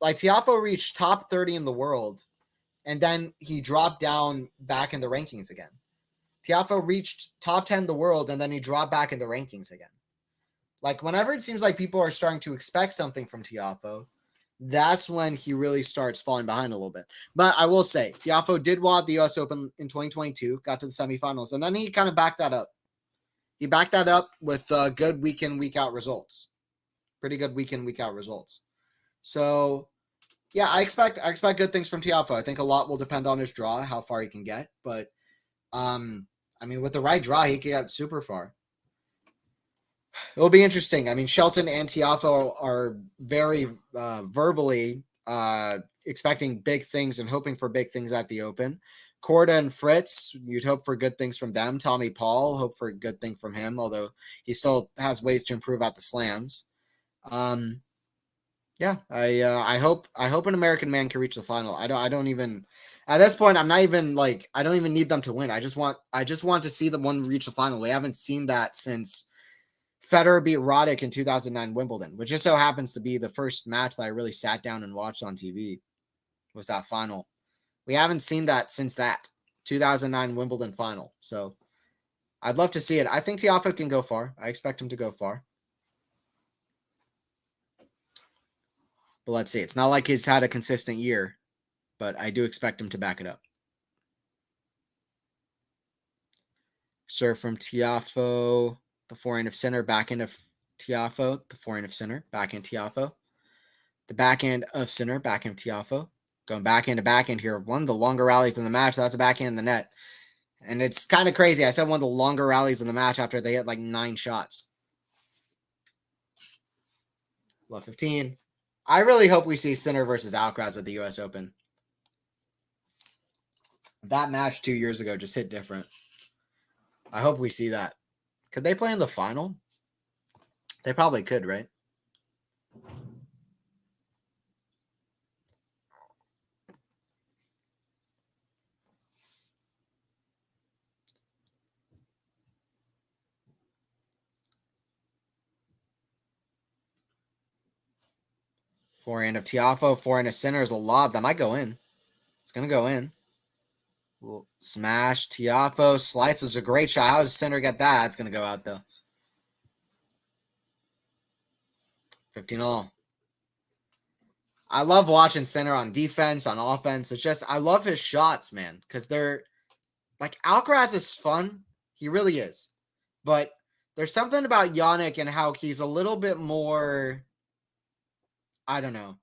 S1: like, Tiafoe reached top 30 in the world, and then he dropped down back in the rankings again. Tiafoe reached top 10 in the world, and then he dropped back in the rankings again. Like, whenever it seems like people are starting to expect something from Tiafoe, that's when he really starts falling behind a little bit. But I will say, Tiafoe did win the U.S. Open in 2022, got to the semifinals, and then he kind of backed that up. He backed that up with good week-in, week-out results. Pretty good week-in, week-out results. So, yeah, I expect good things from Tiafoe. I think a lot will depend on his draw, how far he can get. But, I mean, with the right draw, he could get super far. It'll be interesting. I mean, Shelton and Tiafoe are very verbally expecting big things and hoping for big things at the Open. Korda and Fritz, you'd hope for good things from them. Tommy Paul, hope for a good thing from him, although he still has ways to improve at the slams. Yeah, I hope an American man can reach the final. I don't even at this point. I'm not even like, I don't even need them to win. I just want to see the one reach the final. We haven't seen that since Federer beat Roddick in 2009 Wimbledon, which just so happens to be the first match that I really sat down and watched on TV, was that final. We haven't seen that since that 2009 Wimbledon final. So I'd love to see it. I think Tiafoe can go far. I expect him to go far. But let's see. It's not like he's had a consistent year, but I do expect him to back it up. Serve from Tiafoe. The forehand of Sinner, backhand of Tiafoe. The forehand of Sinner, backhand Tiafoe. The backhand of Sinner, backhand Tiafoe. Going backhand to backhand here. One of the longer rallies in the match. So that's a backhand in the net. And it's kind of crazy. I said one of the longer rallies in the match after they hit like 9 shots. Love 15. I really hope we see Sinner versus Alcaraz at the U.S. Open. That match 2 years ago just hit different. I hope we see that. Could they play in the final? They probably could, right? Forehand of Tiafoe, forehand of Sinner is a lob. That might go in. It's going to go in. We'll smash. Tiafoe slices a great shot. How does Sinner get that? It's going to go out, though. 15-all. I love watching Sinner on defense, on offense. It's just, I love his shots, man, because they're, like, Alcaraz is fun. He really is. But there's something about Jannik and how he's a little bit more, I don't know.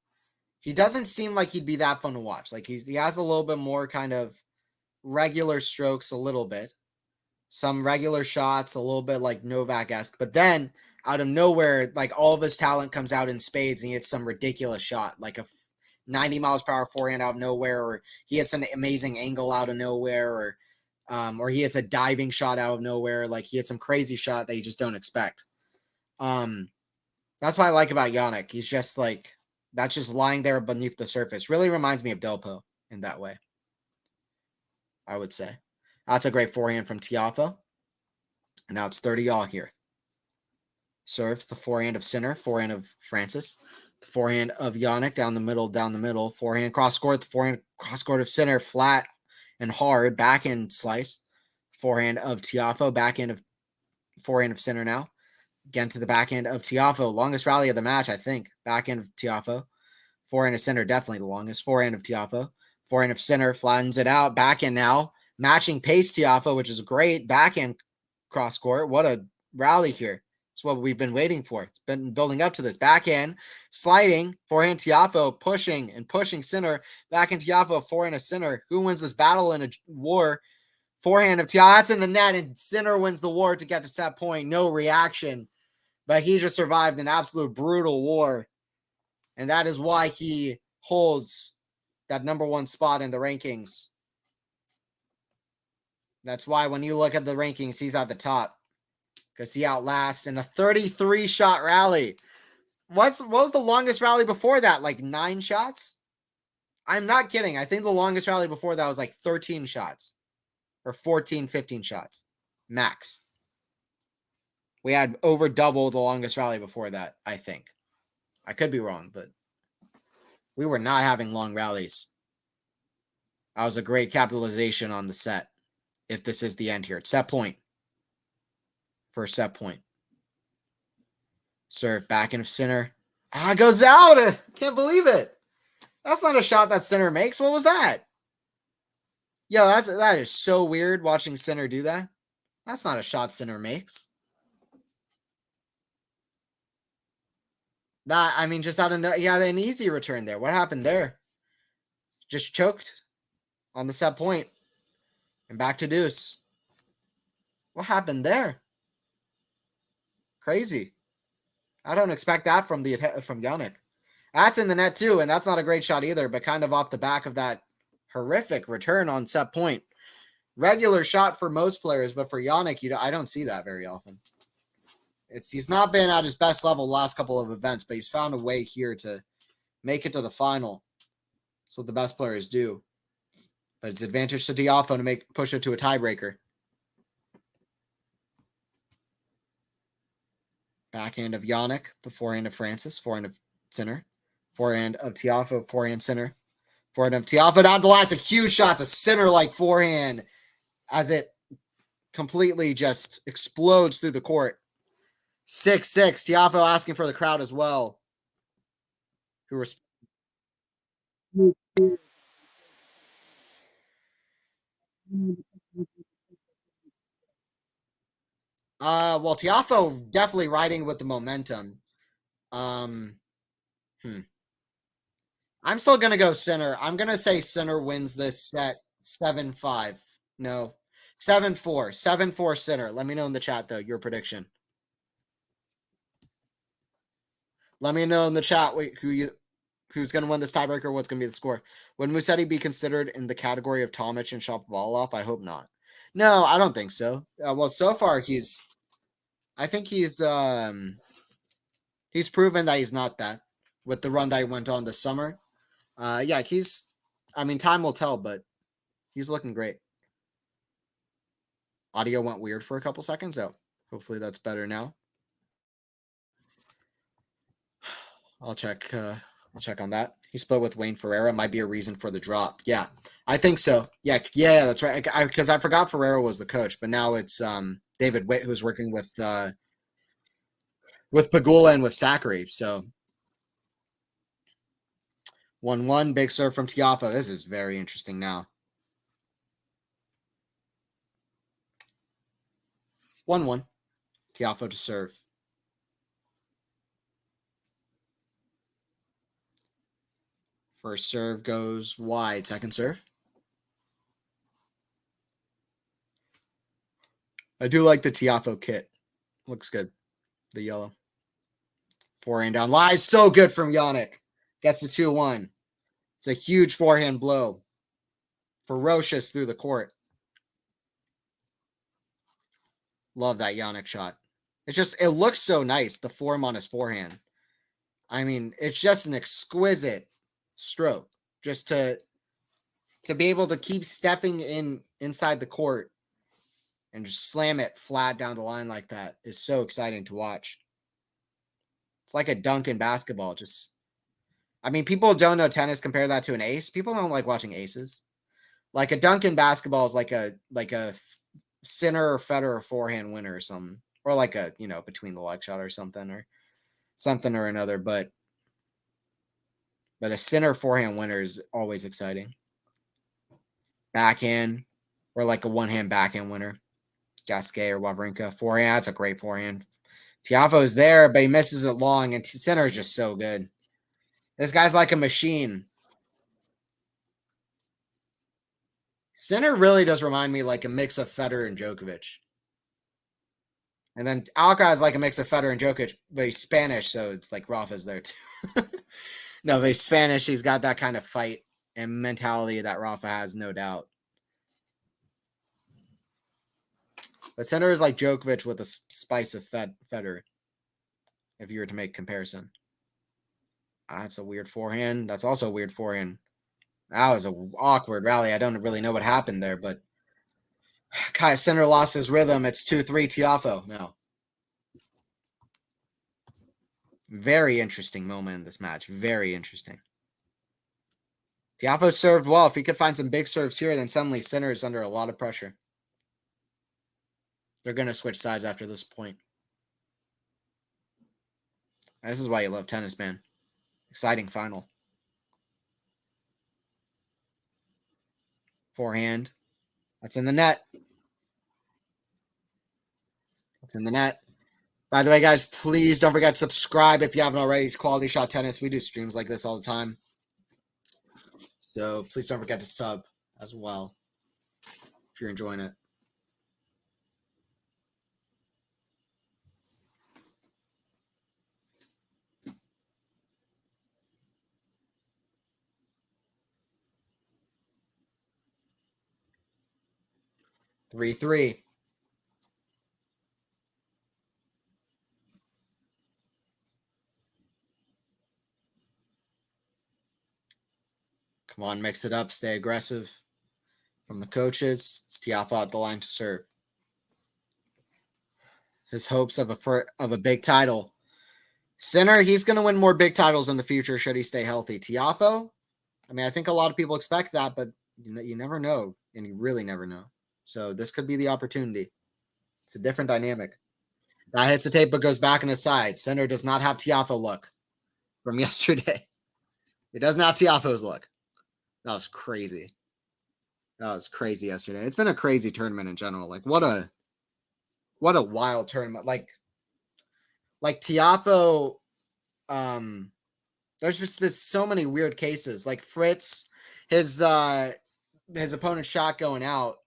S1: He doesn't seem like he'd be that fun to watch. Like, he has a little bit more kind of regular strokes, a little bit. Some regular shots, a little bit like Novak-esque. But then, out of nowhere, like, all of his talent comes out in spades and he hits some ridiculous shot. Like a 90 miles per hour forehand out of nowhere, or he hits an amazing angle out of nowhere, or he hits a diving shot out of nowhere. Like, he hits some crazy shot that you just don't expect. That's what I like about Jannik. He's just like, that's just lying there beneath the surface. Really reminds me of Delpo in that way, I would say. That's a great forehand from Tiafoe. Now it's 30-all here. Served the forehand of Sinner, forehand of Francis. The forehand of Jannik down the middle. Forehand cross court, the forehand cross court of Sinner, flat and hard, backhand slice. Forehand of Tiafoe, forehand of Sinner now. Again to the backhand of Tiafoe. Longest rally of the match, I think. Backhand of Tiafoe. Forehand of Sinner, definitely the longest. Forehand of Tiafoe. Forehand of Sinner, flattens it out. Backhand now. Matching pace Tiafoe, which is great. Backhand cross court. What a rally here. It's what we've been waiting for. It's been building up to this. Backhand, sliding. Forehand Tiafoe, pushing Sinner. Backhand Tiafoe, forehand of Sinner. Who wins this battle in a war? Forehand of Tiafoe. That's in the net, and Sinner wins the war to get to set point. No reaction. But he just survived an absolute brutal war. And that is why he holds that #1 spot in the rankings. That's why when you look at the rankings, he's at the top. Because he outlasts in a 33-shot rally. What was the longest rally before that? Like 9 shots? I'm not kidding. I think the longest rally before that was like 13 shots. Or 14, 15 shots. Max. We had over double the longest rally before that, I think. I could be wrong, but we were not having long rallies. That was a great capitalization on the set. If this is the end here. Set point. First set point. Serve back end of Sinner. Goes out. Can't believe it. That's not a shot that Sinner makes. What was that? Yo, that is so weird watching Sinner do that. That's not a shot Sinner makes. That, I mean, just out of no, yeah, an easy return there. What happened there? Just choked on the set point and back to deuce. What happened there? Crazy. I don't expect that from Jannik. That's in the net too, and that's not a great shot either, but kind of off the back of that horrific return on set point. Regular shot for most players, but for Jannik, I don't see that very often. He's not been at his best level the last couple of events, but he's found a way here to make it to the final. That's what the best players do. But it's advantage to Tiafoe to push it to a tiebreaker. Backhand of Jannik, the forehand of Francis, forehand of Sinner, forehand of Tiafoe, forehand Sinner, forehand of Tiafoe down the line. It's a huge shot. It's a Sinner-like forehand as it completely just explodes through the court. 6-6. Tiafoe asking for the crowd as well. Well, Tiafoe definitely riding with the momentum. I'm still going to go Sinner. I'm going to say Sinner wins this set 7-5. No, 7-4. 7-4 Sinner. Let me know in the chat, though, your prediction. Let me know in the chat who's going to win this tiebreaker, what's going to be the score. Would Musetti be considered in the category of Tomic and Shapovalov? I hope not. No, I don't think so. Well, so far I think he's proven that he's not that with the run that he went on this summer. Yeah, time will tell, but he's looking great. Audio went weird for a couple seconds. Oh, hopefully that's better now. I'll check on that. He split with Wayne Ferreira. Might be a reason for the drop. Yeah, I think so. Yeah, that's right. Because I forgot Ferreira was the coach, but now it's David Witt who's working with Pegula and with Zachary. So 1-1, big serve from Tiafoe. This is very interesting now. 1-1. Tiafoe to serve. First serve goes wide. Second serve. I do like the Tiafoe kit. Looks good. The yellow. Forehand down. Lies so good from Jannik. Gets the 2-1. It's a huge forehand blow. Ferocious through the court. Love that Jannik shot. It looks so nice, the form on his forehand. I mean, it's just an exquisite stroke. Just to be able to keep stepping inside the court and just slam it flat down the line like that is so exciting to watch. It's like a dunk in basketball. I mean, people don't know tennis, compare that to an ace. People don't like watching aces. Like a dunk in basketball is like a Sinner or Federer forehand winner or something, or like a between the leg shot or something or another. But a Sinner forehand winner is always exciting. Backhand, or like a one-hand backhand winner. Gasquet or Wawrinka. Forehand, that's a great forehand. Tiafoe's there, but he misses it long, and Sinner is just so good. This guy's like a machine. Sinner really does remind me like a mix of Federer and Djokovic. And then Alcaraz is like a mix of Federer and Djokovic, but he's Spanish, so it's like Rafa's there too. No, but he's Spanish. He's got that kind of fight and mentality that Rafa has, no doubt. But Sinner is like Djokovic with a spice of Federer, if you were to make comparison. That's a weird forehand. That's also a weird forehand. That was an awkward rally. I don't really know what happened there, but Kai Sinner lost his rhythm. It's 2-3 Tiafoe now. Very interesting moment in this match. Very interesting. Tiafoe served well. If he could find some big serves here, then suddenly Sinner is under a lot of pressure. They're going to switch sides after this point. This is why you love tennis, man. Exciting final. Forehand. That's in the net. It's in the net. By the way, guys, please don't forget to subscribe if you haven't already to Quality Shot Tennis. We do streams like this all the time. So please don't forget to sub as well if you're enjoying it. Three, 3. Come on, mix it up. Stay aggressive. From the coaches, it's Tiafoe at the line to serve. His hopes of a big title. Sinner, he's going to win more big titles in the future should he stay healthy. Tiafoe, I mean, I think a lot of people expect that, but you never know, and you really never know. So this could be the opportunity. It's a different dynamic. That hits the tape but goes back on his side. Sinner does not have Tiafoe look from yesterday. It doesn't have Tiafoe's look. That was crazy. That was crazy yesterday. It's been a crazy tournament in general. Like what a wild tournament. Like Tiafoe, there's just been so many weird cases. Like Fritz, his opponent's shot going out,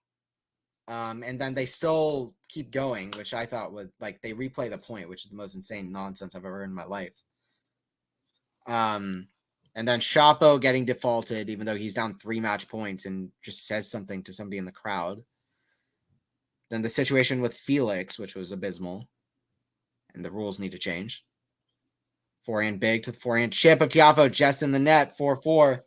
S1: and then they still keep going, which I thought was like they replay the point, which is the most insane nonsense I've ever heard in my life. And then Chapo getting defaulted, even though he's down 3 match points and just says something to somebody in the crowd. Then the situation with Felix, which was abysmal, and the rules need to change. Forehand big to the forehand chip of Tiafoe, just in the net, 4-4.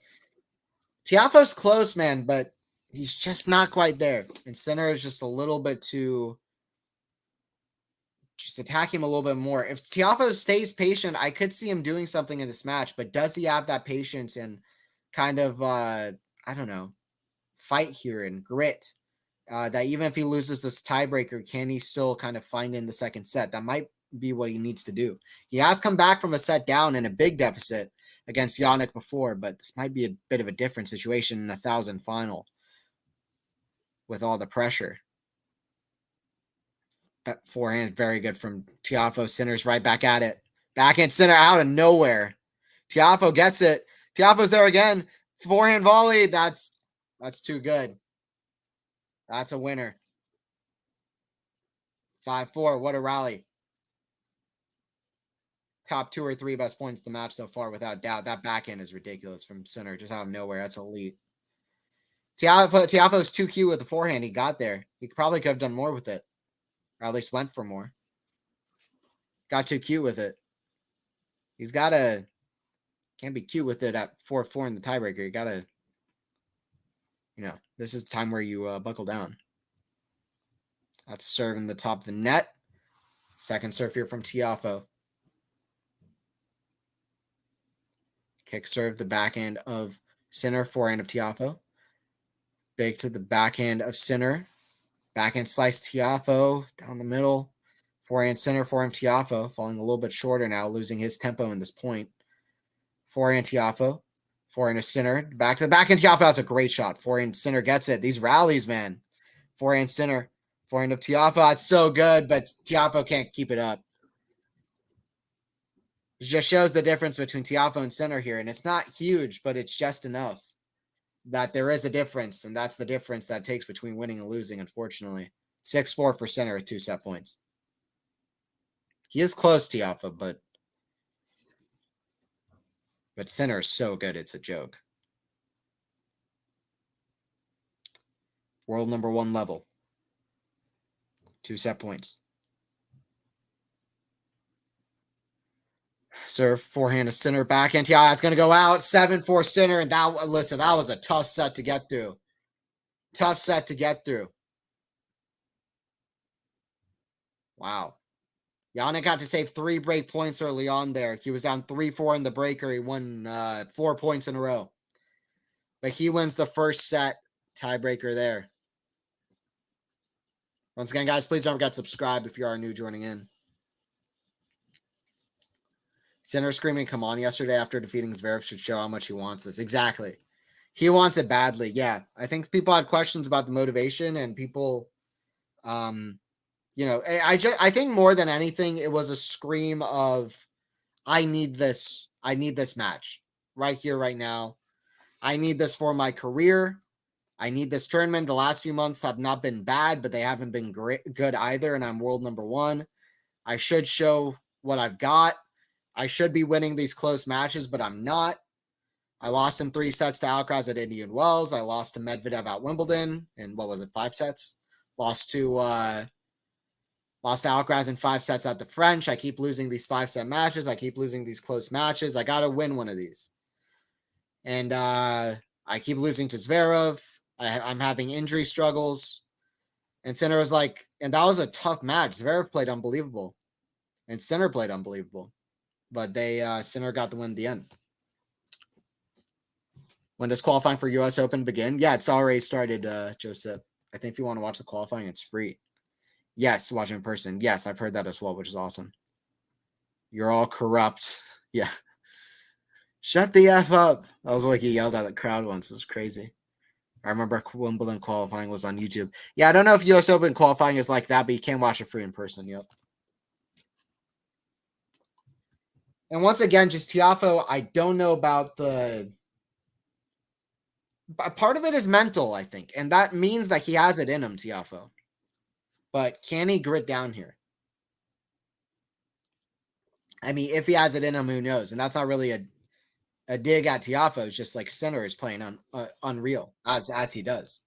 S1: Tiafoe's close, man, but he's just not quite there. And Sinner is just a little bit too... just attack him a little bit more. If Tiafoe stays patient, I could see him doing something in this match, but does he have that patience and kind of, I don't know, fight here and grit that even if he loses this tiebreaker, can he still kind of find in the second set? That might be what he needs to do. He has come back from a set down in a big deficit against Jannik before, but this might be a bit of a different situation in a 1,000 final with all the pressure. Forehand very good from Tiafoe. Sinner's right back at it. Backhand Sinner out of nowhere. Tiafoe gets it. Tiafoe's there again. Forehand volley. That's too good. That's a winner. 5-4. What a rally. Top 2 or 3 best points of the match so far, without doubt. That backhand is ridiculous from Sinner, just out of nowhere. That's elite. Tiafoe's too cute with the forehand. He got there. He probably could have done more with it. Or at least went for more. Got too cute with it. He's got to, can't be cute with it at 4-4 in the tiebreaker. You got to, this is the time where you buckle down. That's a serve in the top of the net. Second serve here from Tiafoe. Kick serve, the backhand of Sinner, forehand of Tiafoe. Big to the backhand of Sinner. Backhand slice Tiafoe down the middle. Forehand Sinner, forehand Tiafoe. Falling a little bit shorter now, losing his tempo in this point. Forehand Tiafoe. Forehand of Sinner. Back to the backhand Tiafoe. That's a great shot. Forehand Sinner gets it. These rallies, man. Forehand Sinner. Forehand of Tiafoe. That's so good, but Tiafoe can't keep it up. It just shows the difference between Tiafoe and Sinner here, and it's not huge, but it's just enough that there is a difference, and that's the difference that takes between winning and losing, unfortunately. 6-4 for Sinner at 2 set points. He is close, Tiafoe, but Sinner is so good, it's a joke. World number 1 level. 2 set points. Serve, forehand to Sinner, backhand. Yeah, it's going to go out. 7-4 Sinner. And that was a tough set to get through. Tough set to get through. Wow. Jannik got to save 3 break points early on there. He was down 3-4 in the breaker. He won 4 points in a row. But he wins the first set tiebreaker there. Once again, guys, please don't forget to subscribe if you are new joining in. Sinner screaming, come on, yesterday after defeating Zverev should show how much he wants this. Exactly. He wants it badly. Yeah. I think people had questions about the motivation and people, I think more than anything, it was a scream of, I need this. I need this match right here, right now. I need this for my career. I need this tournament. The last few months have not been bad, but they haven't been good either. And I'm world number 1. I should show what I've got. I should be winning these close matches, but I'm not. I lost in 3 sets to Alcaraz at Indian Wells. I lost to Medvedev at Wimbledon in, 5 sets? Lost to Alcaraz in 5 sets at the French. I keep losing these 5-set matches. I keep losing these close matches. I got to win one of these. And I keep losing to Zverev. I'm having injury struggles. And Sinner was like, and that was a tough match. Zverev played unbelievable. And Sinner played unbelievable. But Sinner got the win at the end. When does qualifying for U.S. Open begin? Yeah, it's already started, Joseph. I think if you want to watch the qualifying, it's free. Yes, watch in person. Yes, I've heard that as well, which is awesome. You're all corrupt. Yeah. Shut the F up. That was what he yelled at the crowd once. It was crazy. I remember Wimbledon qualifying was on YouTube. Yeah, I don't know if U.S. Open qualifying is like that, but you can watch it free in person. Yep. And once again, just Tiafoe, I don't know about the... Part of it is mental, I think. And that means that he has it in him, Tiafoe. But can he grit down here? I mean, if he has it in him, who knows? And that's not really a dig at Tiafoe. It's just like Sinner is playing unreal, as he does.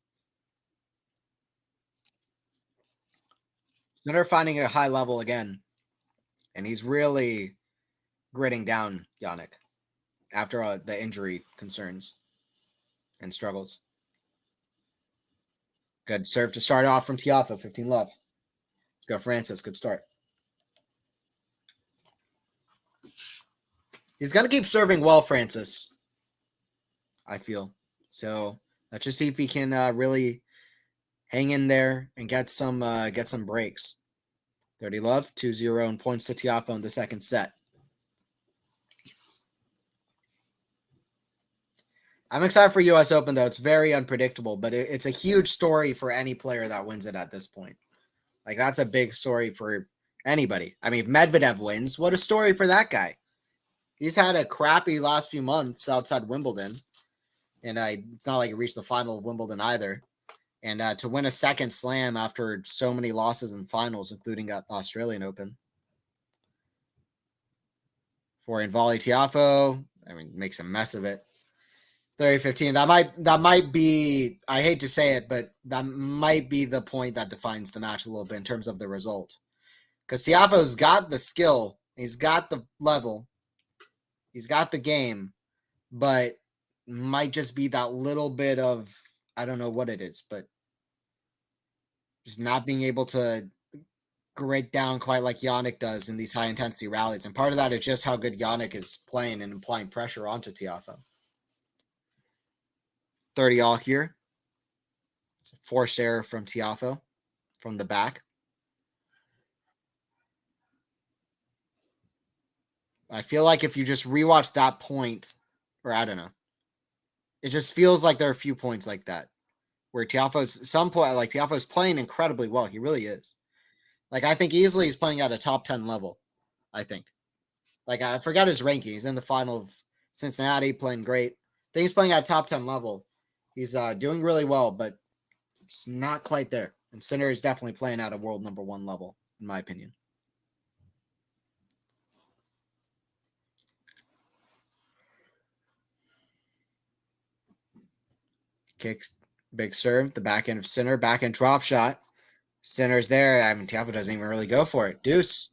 S1: Sinner finding a high level again. And he's really gritting down Jannik after the injury concerns and struggles. Good serve to start off from Tiafoe, 15 love. Let's go, Francis. Good start. He's going to keep serving well, Francis, I feel. So let's just see if he can really hang in there and get some breaks. 30 love, 2-0, and points to Tiafoe in the second set. I'm excited for U.S. Open, though. It's very unpredictable, but it's a huge story for any player that wins it at this point. Like, that's a big story for anybody. I mean, if Medvedev wins, what a story for that guy. He's had a crappy last few months outside Wimbledon, and it's not like he reached the final of Wimbledon either. And to win a second slam after so many losses in finals, including at the Australian Open. Forehand volley Tiafoe, makes a mess of it. 30-15. That might be, I hate to say it, but that might be the point that defines the match a little bit in terms of the result. Because Tiafoe's got the skill, he's got the level, He's got the game, but might just be that little bit of, I don't know what it is, but just not being able to grit down quite like Jannik does in these high intensity rallies. And part of that is just how good Jannik is playing and applying pressure onto Tiafoe. 30 all here. It's a forced error from Tiafoe from the back. I feel like if you just rewatch that point, or I don't know, it just feels like there are a few points like that where Tiafoe's some point, like Tiafoe's playing incredibly well. He really is. Like, I think easily he's playing at a top 10 level. I think. Like, I forgot his ranking. He's in the final of Cincinnati, playing great. I think he's playing at top 10 level. He's doing really well, but it's not quite there. And Sinner is definitely playing at a world number 1 level, in my opinion. Kicks, big serve, the backhand of Sinner, backhand drop shot. Sinner's there. I mean, Tiafoe doesn't even really go for it. Deuce.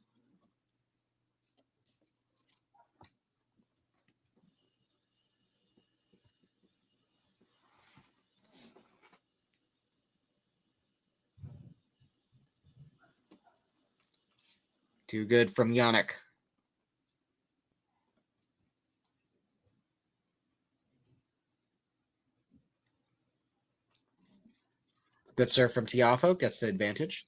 S1: Too good from Jannik. Good serve from Tiafoe. Gets the advantage.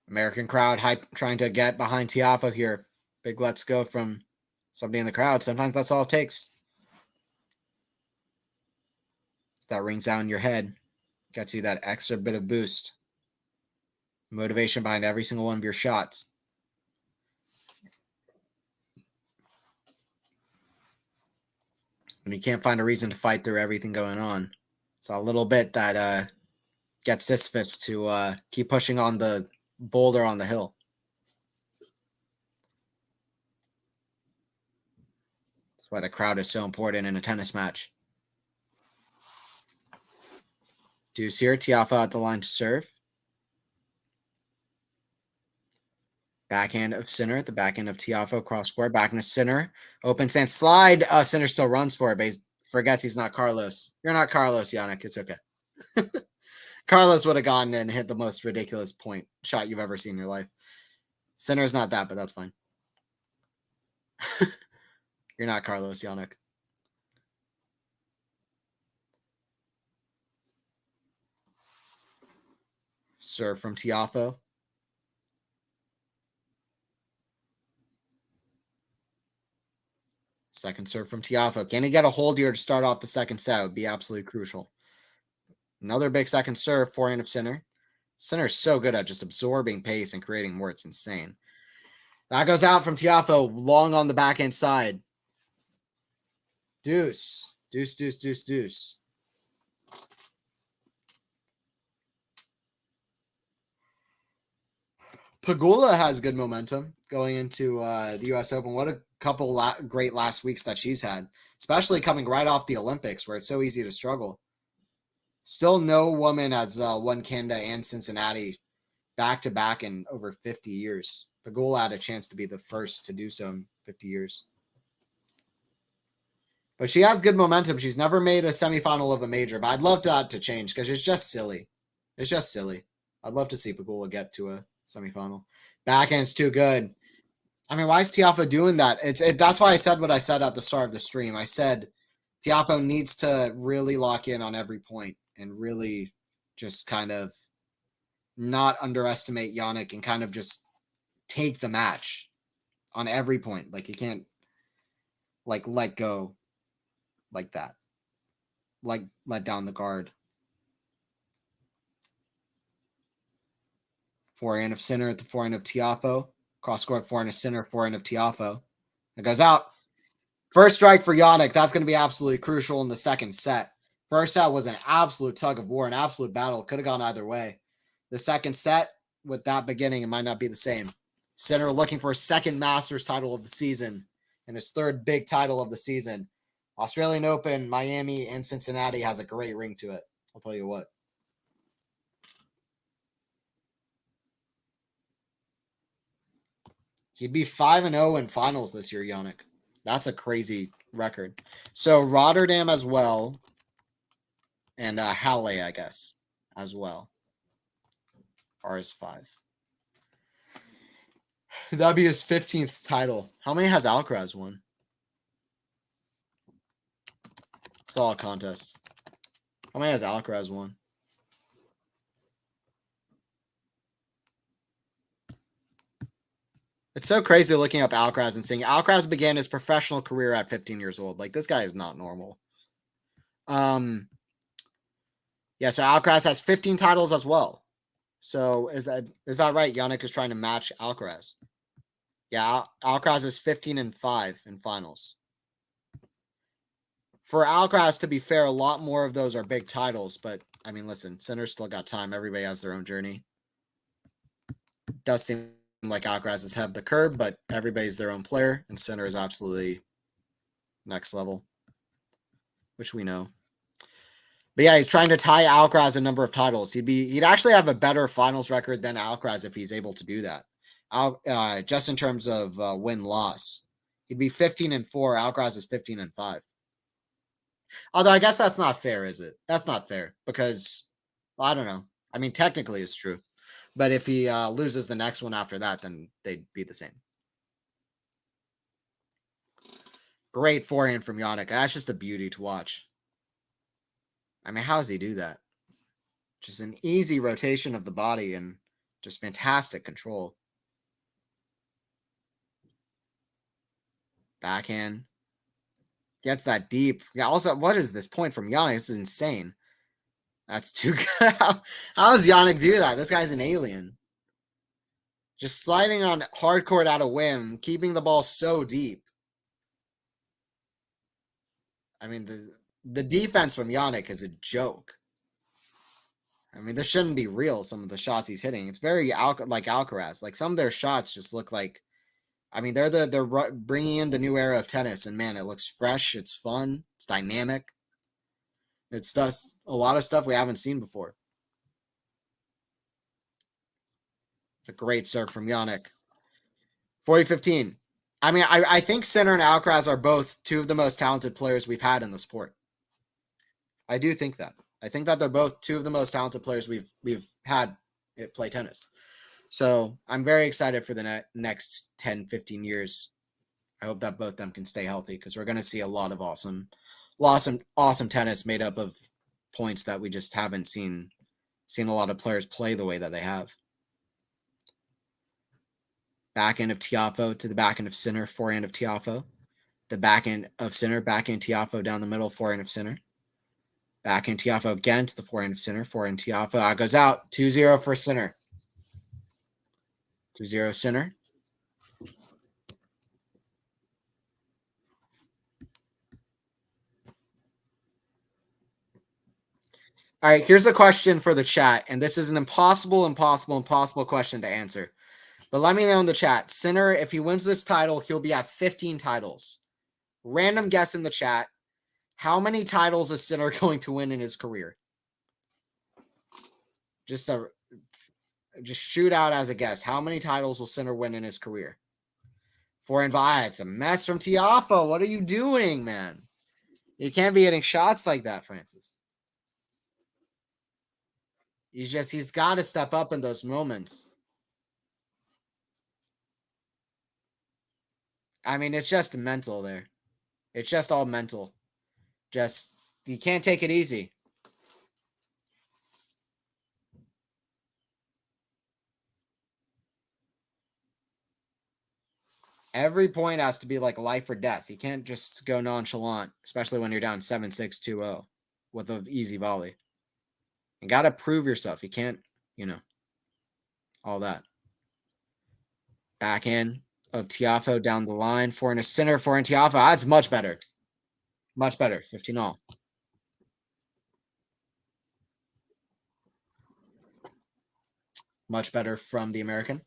S1: American crowd hype trying to get behind Tiafoe here. Big let's go from somebody in the crowd. Sometimes that's all it takes. That rings out in your head. Gets you that extra bit of boost. Motivation behind every single one of your shots. When you can't find a reason to fight through everything going on. It's a little bit that gets this fist to keep pushing on the boulder on the hill. That's why the crowd is so important in a tennis match. Deuce here. Tiafoe at the line to serve. Backhand of Sinner. The backhand of Tiafoe. Cross court. Backhand of Sinner. Open stance slide. Sinner still runs for it, but he forgets he's not Carlos. You're not Carlos, Jannik. It's okay. Carlos would have gone and hit the most ridiculous point shot you've ever seen in your life. Sinner's not that, but that's fine. You're not Carlos, Jannik. Serve from Tiafoe. Second serve from Tiafoe. Can he get a hold here to start off the second set? It would be absolutely crucial. Another big second serve, forehand of Sinner. Sinner is so good at just absorbing pace and creating more. It's insane. That goes out from Tiafoe, long on the backhand side. Deuce. Deuce, deuce, deuce, deuce. Pegula has good momentum going into the U.S. Open. What a couple great last weeks that she's had, especially coming right off the Olympics where it's so easy to struggle. Still no woman has won Canada and Cincinnati back-to-back in over 50 years. Pegula had a chance to be the first to do so in 50 years. But she has good momentum. She's never made a semifinal of a major, but I'd love that to change because it's just silly. It's just silly. I'd love to see Pegula get to a semifinal. Backhand's too good. I mean, why is Tiafoe doing that? That's why I said what I said at the start of the stream. I said Tiafoe needs to really lock in on every point and really just kind of not underestimate Jannik and kind of just take the match on every point. Like, you can't, like, let go like that. Like, let down the guard. Forehand of Sinner at the forehand of Tiafoe. Cross court forehand of Sinner, forehand of Tiafoe. It goes out. First strike for Jannik. That's going to be absolutely crucial in the second set. First set was an absolute tug of war, an absolute battle. Could have gone either way. The second set, with that beginning, it might not be the same. Sinner looking for his second Masters title of the season and his third big title of the season. Australian Open, Miami, and Cincinnati has a great ring to it. I'll tell you what. He'd be 5-0 in finals this year, Jannik. That's a crazy record. So Rotterdam as well, and Halle, I guess, as well. RS5. That'd be his 15th title. How many has Alcaraz won? It's all a contest. How many has Alcaraz won? It's so crazy looking up Alcaraz and seeing Alcaraz began his professional career at 15 years old. Like, this guy is not normal. Yeah, so Alcaraz has 15 titles as well. So is that right? Jannik is trying to match Alcaraz. Yeah, Alcaraz is 15-5 in finals. For Alcaraz, to be fair, a lot more of those are big titles, but I mean, listen, Sinner's still got time. Everybody has their own journey. Does seem like Alcaraz is ahead of the curve, but everybody's their own player, and Sinner is absolutely next level, which we know. But yeah, he's trying to tie Alcaraz a number of titles. He'd actually have a better finals record than Alcaraz if he's able to do that. Just in terms of win-loss, he'd be 15-4. Alcaraz is 15-5. Although I guess that's not fair, is it? That's not fair because, well, I don't know. I mean, technically it's true. But if he loses the next one after that, then they'd be the same. Great forehand from Jannik. That's just a beauty to watch. I mean, how does he do that? Just an easy rotation of the body and just fantastic control. Backhand. Gets that deep. Yeah, also, what is this point from Jannik? This is insane. That's too good. How does Jannik do that? This guy's an alien. Just sliding on hard court at a whim, keeping the ball so deep. I mean, the defense from Jannik is a joke. I mean, this shouldn't be real, some of the shots he's hitting. It's very like Alcaraz. Like, some of their shots just look like, I mean, they're bringing in the new era of tennis, and man, it looks fresh, it's fun, it's dynamic. It's just a lot of stuff we haven't seen before. It's a great serve from Jannik. 40-15. I mean, I think Sinner and Alcaraz are both two of the most talented players we've had in the sport. I do think that. I think that they're both two of the most talented players we've had play tennis. So I'm very excited for the next 10, 15 years. I hope that both of them can stay healthy because we're going to see a lot of awesome tennis made up of points that we just haven't seen a lot of players play the way that they have. Backhand of Tiafoe to the backhand of Sinner, forehand of Tiafoe. The backhand of Sinner, backhand Tiafoe down the middle, forehand of Sinner. Backhand Tiafoe again to the forehand of Sinner, forehand Tiafoe. Goes out, 2-0 for Sinner. 2-0 Sinner. All right, here's a question for the chat, and this is an impossible question to answer. But let me know in the chat. Sinner, if he wins this title, he'll be at 15 titles. Random guess in the chat. How many titles is Sinner going to win in his career? Just shoot out as a guess. How many titles will Sinner win in his career? Forehand via. It's a mess from Tiafoe. What are you doing, man? You can't be hitting shots like that, Francis. He's got to step up in those moments. I mean, it's just mental there. It's just all mental. Just, you can't take it easy. Every point has to be like life or death. You can't just go nonchalant, especially when you're down 7-6, 2-0 with an easy volley. You got to prove yourself. You can't, all that. Backhand of Tiafoe down the line. Forehand of Sinner, forehand Tiafoe. That's much better. Much better. 15-all. Much better from the American.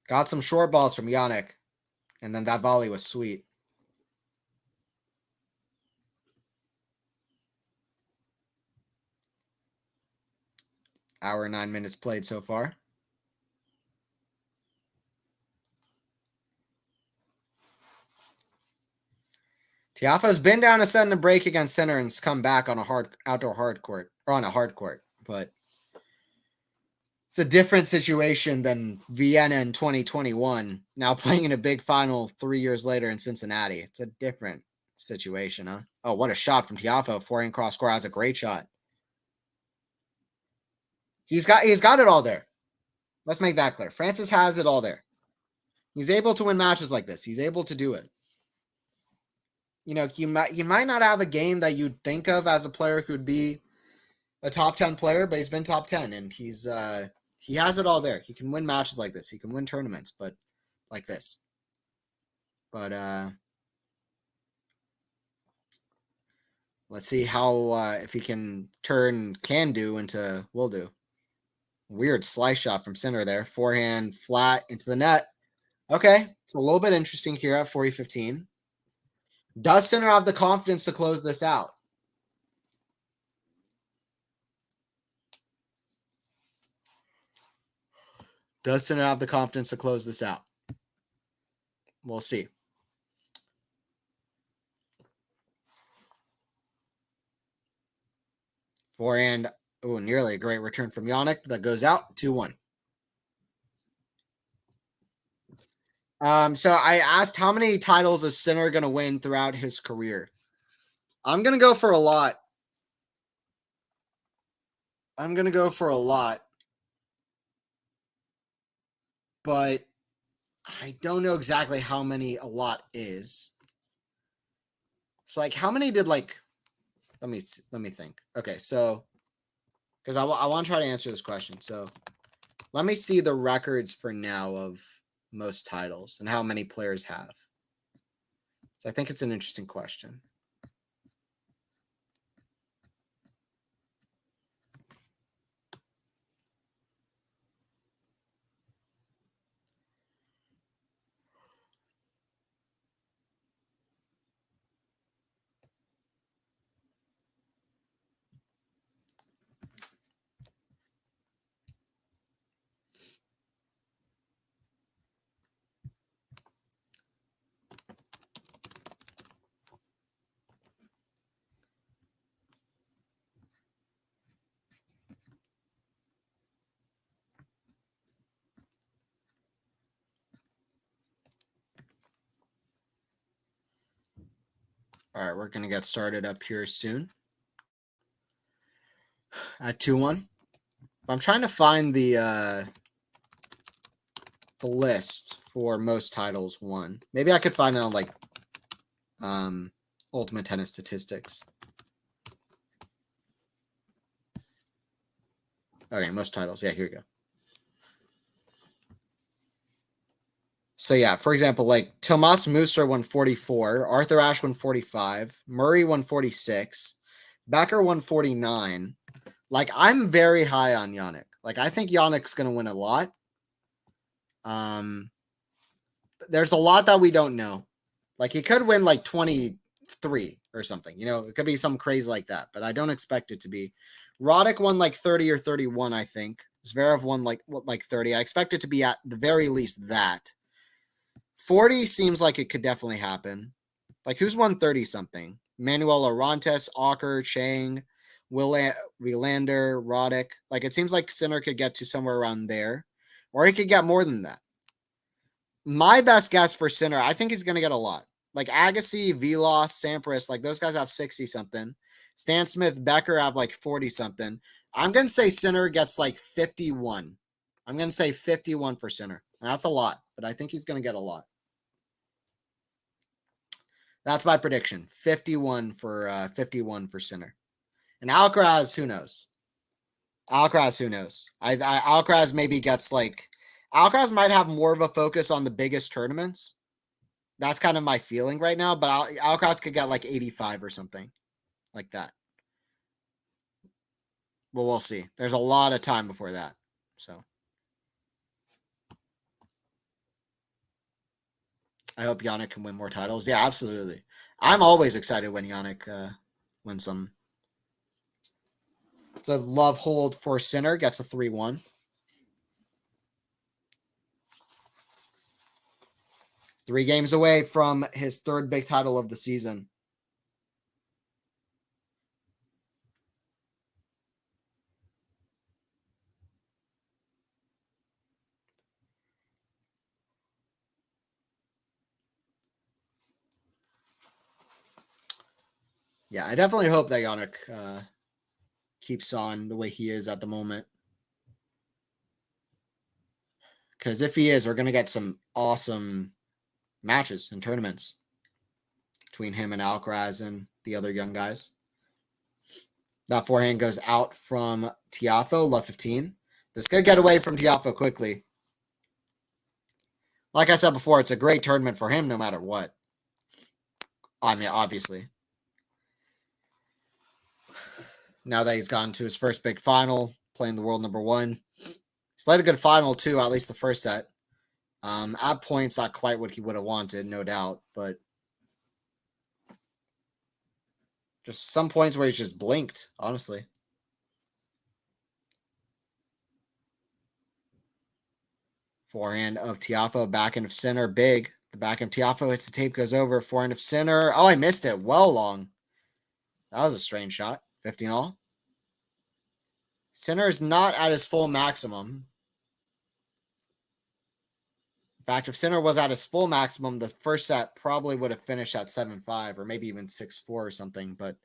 S1: Got some short balls from Jannik. And then that volley was sweet. Hour 9 minutes played so far. Tiafoe's been down a set in the break against Sinner and has come back on a outdoor hard court, or on a hard court, but it's a different situation than Vienna in 2021, now playing in a big final 3 years later in Cincinnati. It's a different situation, huh? Oh, what a shot from Tiafoe. Forehand cross score. That's a great shot. He's got it all there. Let's make that clear. Francis has it all there. He's able to win matches like this. He's able to do it. You know, you might not have a game that you'd think of as a player who'd be a top 10 player, but he's been top 10, and he has it all there. He can win matches like this. He can win tournaments, but like this. But let's see how if he can turn can do into will do. Weird slice shot from Sinner there. Forehand flat into the net. Okay, it's a little bit interesting here at 40-15. Does Sinner have the confidence to close this out? Does Sinner have the confidence to close this out? We'll see. Forehand, oh, nearly a great return from Jannik. That goes out 2-1. So I asked how many titles is Sinner going to win throughout his career. I'm going to go for a lot. But I don't know exactly how many a lot is. So like how many did like let me think. Okay, so because I want to try to answer this question. So let me see the records for now of most titles and how many players have. So I think it's an interesting question. All right, we're going to get started up here soon at 2-1. I'm trying to find the list for most titles won. Maybe I could find it on like Ultimate Tennis Statistics. Okay, most titles. Yeah, here you go. So yeah, for example, like Tomas Muster won 44, Arthur Ashe won 45, Murray won 46, Becker won 49. Like I'm very high on Jannik. Like I think Jannik's going to win a lot. There's a lot that we don't know. Like he could win like 23 or something. You know, it could be something crazy like that, but I don't expect it to be. Roddick won like 30 or 31, I think. Zverev won like 30. I expect it to be at the very least that. 40 seems like it could definitely happen. Like who's won 30 something? Manuel Orantes, Auker, Chang, Wilander, Roddick. Like it seems like Sinner could get to somewhere around there, or he could get more than that. My best guess for Sinner, I think he's going to get a lot. Like Agassi, Vilas, Sampras, like those guys have 60 something. Stan Smith, Becker have like 40 something. I'm going to say Sinner gets like 51. I'm going to say 51 for Sinner. That's a lot, but I think he's going to get a lot. That's my prediction. 51 for Sinner. And Alcaraz, who knows? Alcaraz maybe gets like Alcaraz might have more of a focus on the biggest tournaments. That's kind of my feeling right now, but Alcaraz could get like 85 or something like that. Well, we'll see. There's a lot of time before that. So I hope Jannik can win more titles. Yeah, absolutely. I'm always excited when Jannik wins some. It's a love hold for Sinner. Gets a 3-1. 3 games away from his 3rd big title of the season. Yeah, I definitely hope that Jannik keeps on the way he is at the moment. Because if he is, we're going to get some awesome matches and tournaments between him and Alcaraz and the other young guys. That forehand goes out from Tiafoe, love 15. This could get away from Tiafoe quickly. Like I said before, it's a great tournament for him no matter what. I mean, obviously. Now that he's gotten to his first big final, playing the world number 1. He's played a good final too, at least the first set. At points, not quite what he would have wanted, no doubt, but just some points where he's just blinked, honestly. Forehand of Tiafoe, backhand of Sinner, big. The backhand of Tiafoe hits the tape, goes over. Forehand of Sinner. Oh, I missed it. Well long. That was a strange shot. 15 all. Sinner is not at his full maximum. In fact, if Sinner was at his full maximum, the first set probably would have finished at 7-5 or maybe even 6-4 or something. But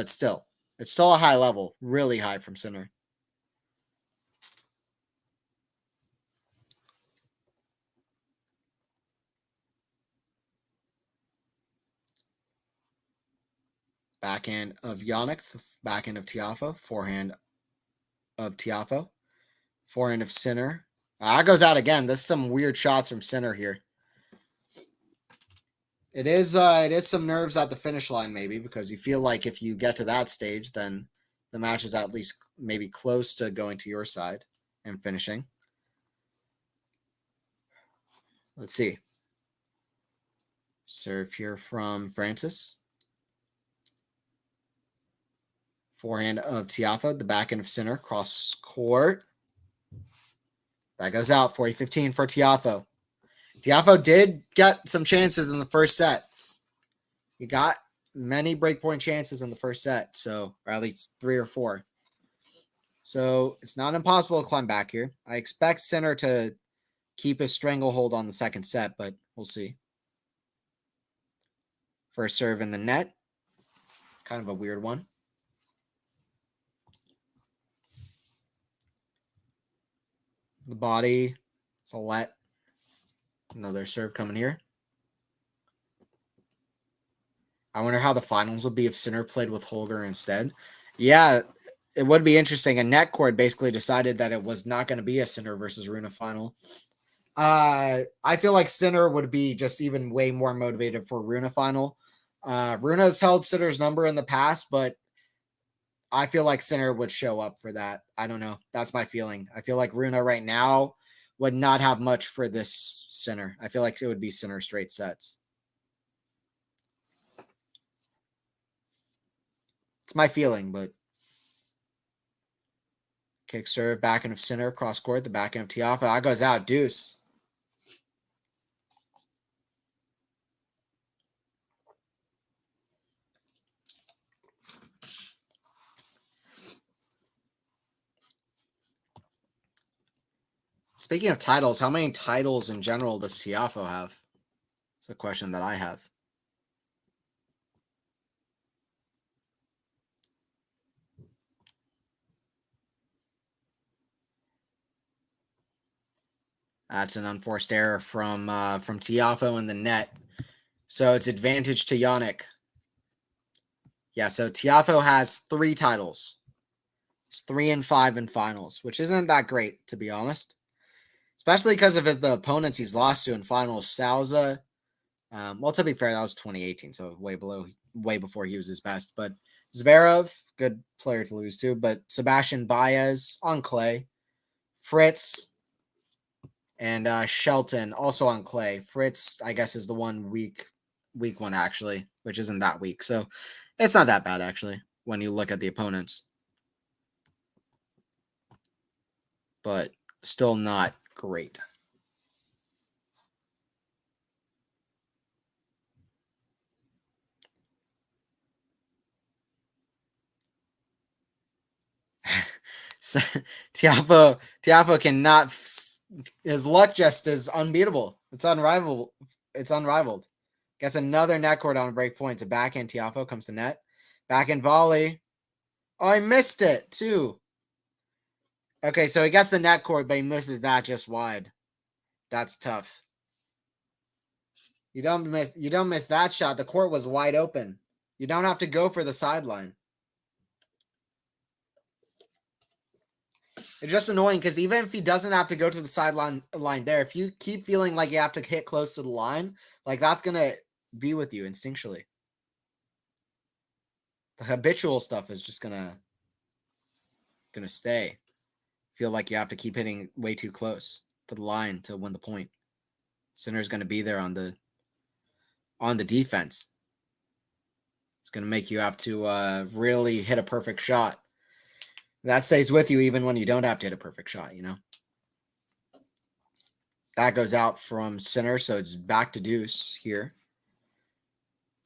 S1: still, it's still a high level, really high from Sinner. Backhand of Jannik, backhand of Tiafoe, forehand of Tiafoe, forehand of Sinner. That goes out again. There's some weird shots from Sinner here. It is some nerves at the finish line, maybe, because you feel like if you get to that stage, then the match is at least maybe close to going to your side and finishing. Let's see. Serve here from Francis. Forehand of Tiafoe, the backhand of Sinner, cross court. That goes out, 40-15 for Tiafoe. Tiafoe did get some chances in the first set. He got many breakpoint chances in the first set, so, or at least 3 or 4. So it's not impossible to climb back here. I expect Sinner to keep his stranglehold on the second set, but we'll see. First serve in the net. It's kind of a weird one. The body, it's a let. Another serve coming here. I wonder how the finals will be if Sinner played with Holger instead. Yeah, it would be interesting. A net court basically decided that it was not going to be a Sinner versus Rune final. I feel like Sinner would be just even way more motivated for Rune final. Rune has held Sinner's number in the past, but I feel like Sinner would show up for that. I don't know. That's my feeling. I feel like Rune right now would not have much for this Sinner. I feel like it would be Sinner straight sets. It's my feeling, but kick serve, backhand of Sinner, cross court, the backhand of Tiafoe. That goes out, deuce. Speaking of titles, how many titles in general does Tiafoe have? It's a question that I have. That's an unforced error from Tiafoe in the net. So it's advantage to Jannik. Yeah, so Tiafoe has 3 titles. It's 3-5 in finals, which isn't that great, to be honest. Especially because of the opponents he's lost to in finals. Souza, well, to be fair, that was 2018, so way before he was his best. But Zverev, good player to lose to. But Sebastian Baez on clay. Fritz and Shelton also on clay. Fritz, I guess, is the one weak one, actually, which isn't that weak. So it's not that bad, actually. when you look at the opponents. But still not great. So, Tiafoe cannot. His luck just is unbeatable. It's unrivaled. It's unrivaled. Gets another net cord on break points. A backhand Tiafoe comes to net. Backhand volley. Oh, I missed it too. Okay, so he gets the net cord, but he misses that just wide. That's tough. You don't miss that shot. The court was wide open. You don't have to go for the sideline. It's just annoying because even if he doesn't have to go to the sideline there, if you keep feeling like you have to hit close to the line, like that's gonna be with you instinctually. The habitual stuff is just gonna stay. Feel like you have to keep hitting way too close to the line to win the point. Center's gonna be there on the defense. It's gonna make you have to really hit a perfect shot. That stays with you even when you don't have to hit a perfect shot, you know. That goes out from center, so it's back to deuce here.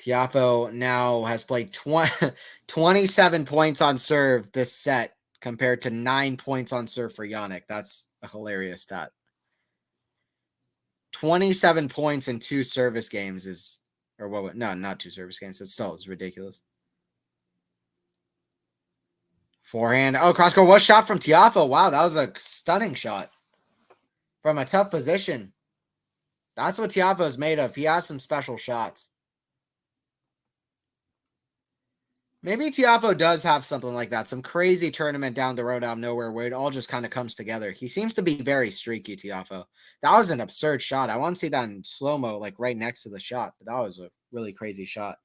S1: Tiafoe now has played 27 points on serve this set compared to 9 points on serve for Jannik. That's a hilarious stat. 27 points in 2 service games is, or what? No, not 2 service games. It's ridiculous. Forehand. Oh, cross court. What shot from Tiafoe? Wow, that was a stunning shot from a tough position. That's what Tiafoe is made of. He has some special shots. Maybe Tiafoe does have something like that. Some crazy tournament down the road out of nowhere where it all just kind of comes together. He seems to be very streaky, Tiafoe. That was an absurd shot. I want to see that in slow-mo, like right next to the shot. But that was a really crazy shot.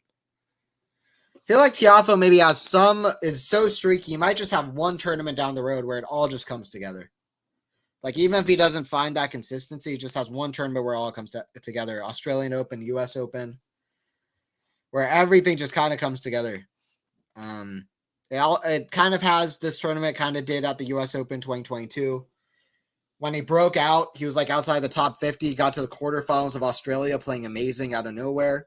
S1: I feel like Tiafoe maybe is so streaky, he might just have one tournament down the road where it all just comes together. Like, even if he doesn't find that consistency, he just has one tournament where it all comes together. Australian Open, US Open, where everything just kind of comes together. It kind of has, this tournament kind of did at the US Open 2022. When he broke out, he was like outside the top 50, got to the quarterfinals of Australia, playing amazing out of nowhere.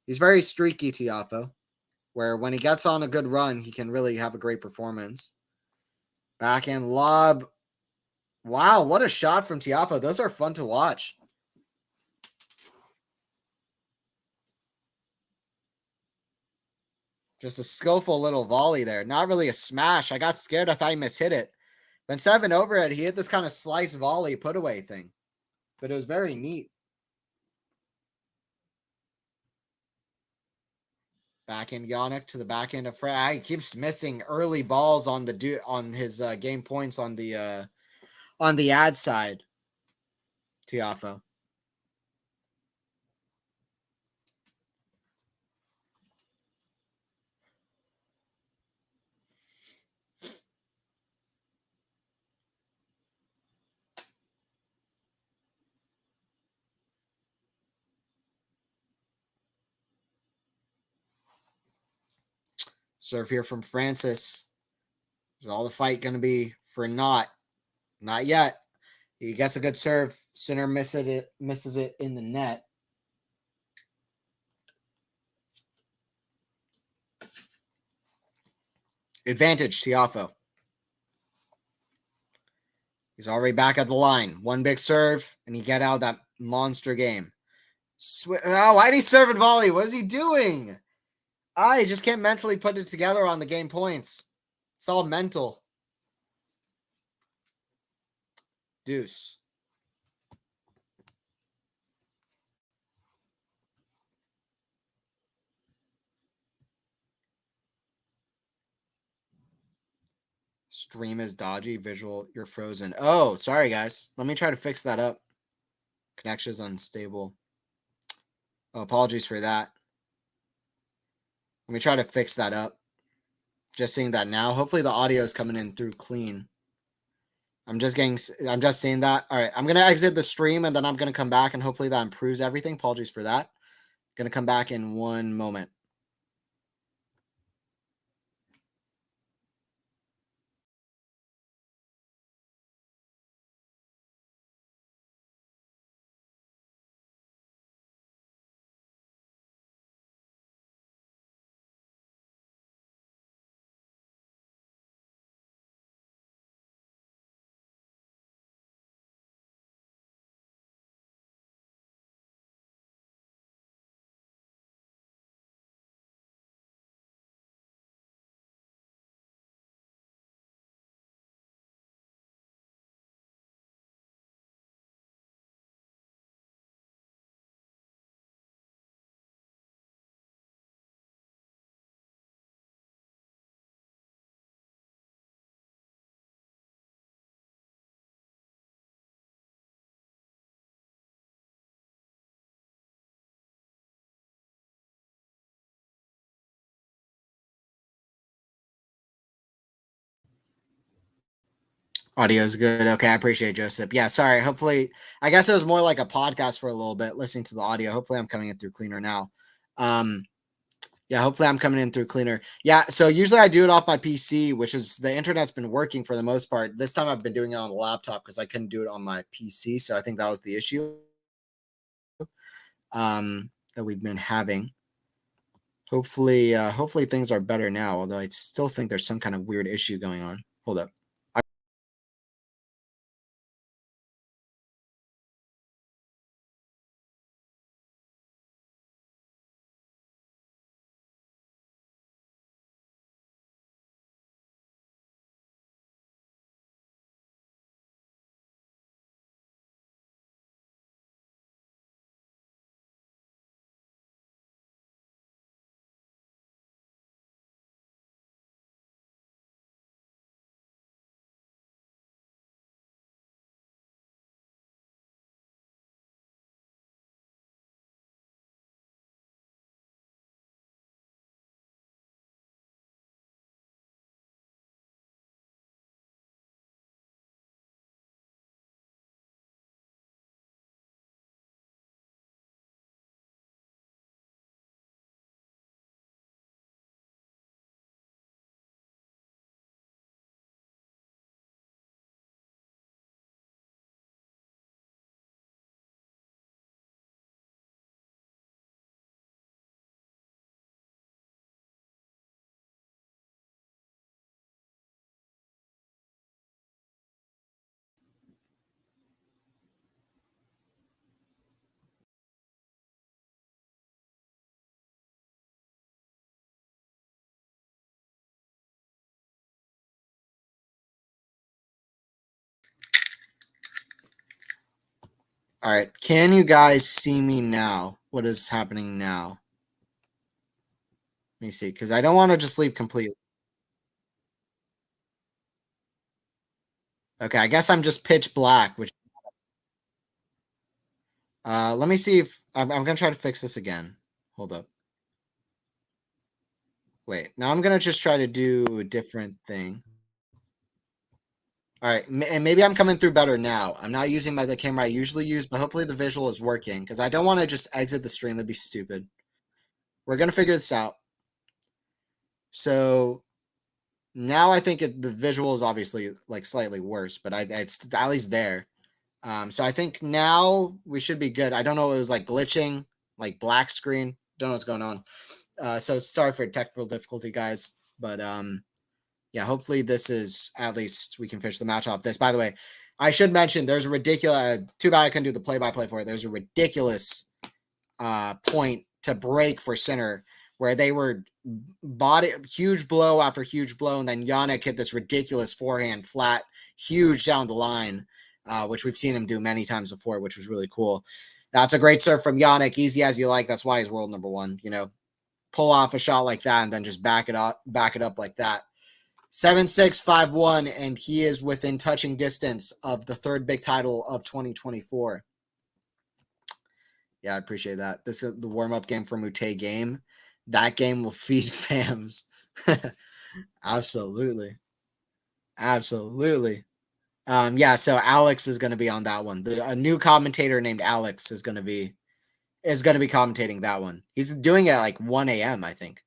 S1: He's very streaky, Tiafoe, where when he gets on a good run, he can really have a great performance. Backhand lob. Wow, what a shot from Tiafoe. Those are fun to watch. Just a skillful little volley there. Not really a smash. I got scared. I thought he mishit it. But instead of an overhead, he hit this kind of slice volley put away thing. But it was very neat. Backhand Jannik to the backhand of Fred. He keeps missing early balls on his game points on the ad side. Tiafoe. Serve here from Francis. Is all the fight going to be for naught? Not yet. He gets a good serve. Center misses it in the net. Advantage, Tiafoe. He's already back at the line. One big serve, and he get out of that monster game. Oh, why did he serve and volley? What is he doing? I just can't mentally put it together on the game points. It's all mental. Deuce. Stream is dodgy. Visual, you're frozen. Oh, sorry, guys. Let me try to fix that up. Connection's unstable. Oh, apologies for that. Let me try to fix that up. Just seeing that now. Hopefully the audio is coming in through clean. I'm just seeing that. All right, I'm going to exit the stream, and then I'm going to come back, and hopefully that improves everything. Apologies for that. Going to come back in one moment. Audio is good. Okay, I appreciate it, Joseph. Yeah, sorry. Hopefully, I guess it was more like a podcast for a little bit, listening to the audio. Hopefully, I'm coming in through cleaner now. Um, yeah, hopefully I'm coming in through cleaner. Yeah, so usually I do it off my PC, which is the internet's been working for the most part. This time I've been doing it on the laptop because I couldn't do it on my PC, so I think that was the issue that we've been having. Hopefully things are better now, although I still think there's some kind of weird issue going on. Hold up. All right, can you guys see me now? What is happening now? Let me see, because I don't want to just leave completely. Okay, I guess I'm just pitch black, which let me see if I'm gonna try to fix this again. Hold up. Wait, now I'm gonna just try to do a different thing. All right, and maybe I'm coming through better now. I'm not using the camera I usually use, but hopefully the visual is working because I don't want to just exit the stream. That'd be stupid. We're gonna figure this out. So now I think the visual is obviously like slightly worse, but it's at least there. So I think now we should be good. I don't know. It was like glitching, like black screen. Don't know what's going on. So sorry for technical difficulty, guys. But yeah, hopefully this is at least we can finish the match off this. By the way, I should mention there's a ridiculous. Too bad I couldn't do the play-by-play for it. There's a ridiculous point to break for center where they were bought it huge blow after huge blow, and then Jannik hit this ridiculous forehand flat, huge down the line, which we've seen him do many times before, which was really cool. That's a great serve from Jannik, easy as you like. That's why he's world number one. You know, pull off a shot like that and then just back it up like that. 7-6, 5-1, and he is within touching distance of the third big title of 2024. Yeah, I appreciate that. This is the warm-up game for Mute game. That game will feed fams. Absolutely. Absolutely. Yeah, so Alex is going to be on that one. A new commentator named Alex is going to be commentating that one. He's doing it at like 1 a.m., I think.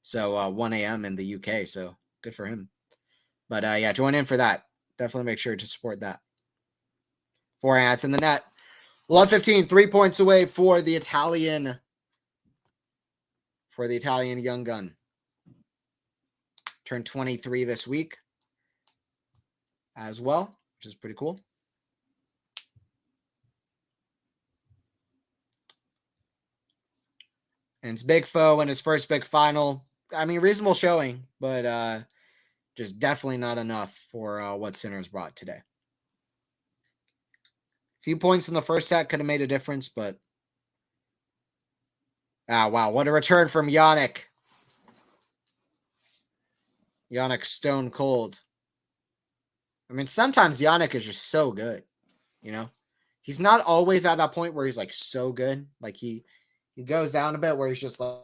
S1: So 1 a.m. in the UK, so good for him. But yeah, join in for that. Definitely make sure to support that. 4 hands in the net. Love 15, 3 points away for the Italian young gun. Turned 23 this week as well, which is pretty cool. And it's Big Foe in his first big final. I mean, reasonable showing, but just definitely not enough for what Sinners brought today. A few points in the first set could have made a difference, but wow, what a return from Jannik. Jannik stone cold. I mean, sometimes Jannik is just so good, you know? He's not always at that point where he's like so good. Like he goes down a bit where he's just like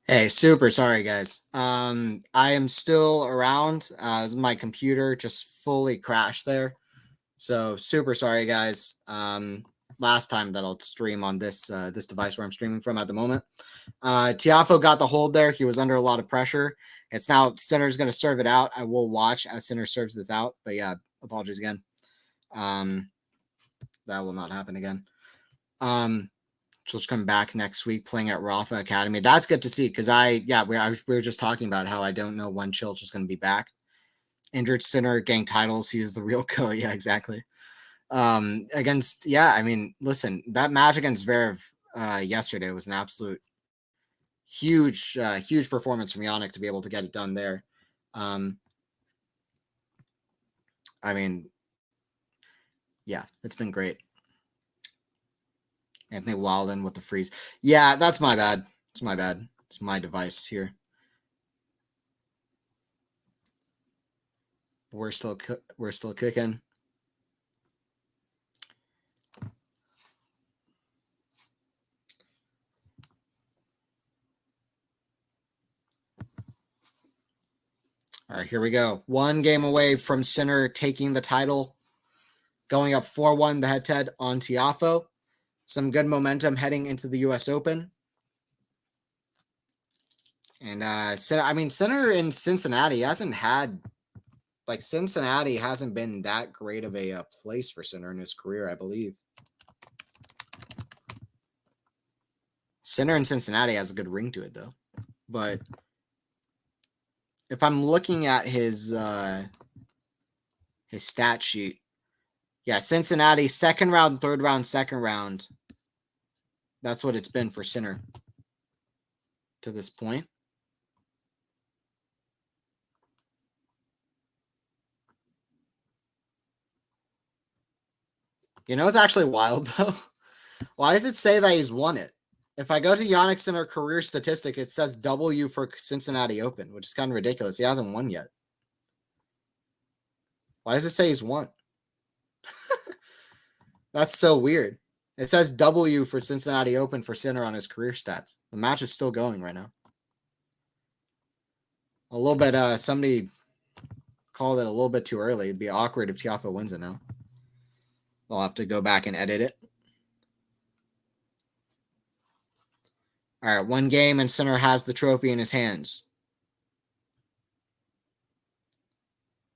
S1: Hey, super sorry, guys. I am still around. My computer just fully crashed there. So super sorry, guys. Last time that I'll stream on this device where I'm streaming from at the moment. Tiafoe got the hold there. He was under a lot of pressure. It's now Center's going to serve it out. I will watch as Center serves this out. But yeah, apologies again. That will not happen again. She'll come back next week playing at Rafa Academy. That's good to see because we were just talking about how I don't know when Chilch is going to be back. Injured Sinner getting titles. He is the real go. Yeah, exactly. Listen, that match against Zverev yesterday was an absolute huge performance from Jannik to be able to get it done there. It's been great. Anthony Wilden with the freeze. Yeah, that's my bad. It's my bad. It's my device here. We're still kicking. All right, here we go. One game away from Sinner taking the title, going up 4-1 the head-to-head on Tiafoe. Some good momentum heading into the U.S. Open. And Sinner in Cincinnati Cincinnati hasn't been that great of a place for Sinner in his career, I believe. Sinner in Cincinnati has a good ring to it, though. But if I'm looking at his stat sheet, yeah, Cincinnati, second round, third round, second round. That's what it's been for Sinner to this point. You know, it's actually wild, though. Why does it say that he's won it? If I go to Jannik Sinner career statistic, it says W for Cincinnati Open, which is kind of ridiculous. He hasn't won yet. Why does it say he's won? That's so weird. It says W for Cincinnati Open for Sinner on his career stats. The match is still going right now. A little bit, somebody called it a little bit too early. It'd be awkward if Tiafoe wins it now. They'll have to go back and edit it. All right, one game and Sinner has the trophy in his hands.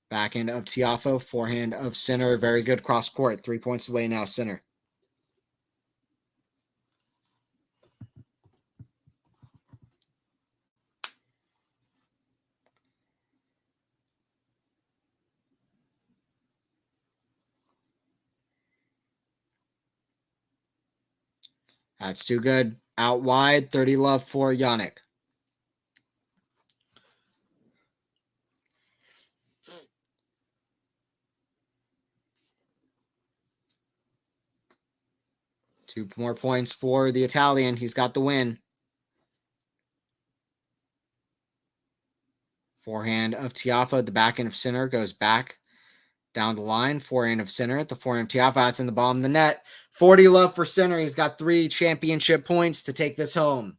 S1: Backhand of Tiafoe, forehand of Sinner. Very good cross court. 3 points away now, Sinner. That's too good. Out wide, 30 love for Jannik. Two more points for the Italian. He's got the win. Forehand of Tiafoe. The backhand of Sinner goes back down the line. Forehand of Sinner. The forehand of Tiafoe. That's in the bottom of the net. 40 love for Sinner. He's got 3 championship points to take this home.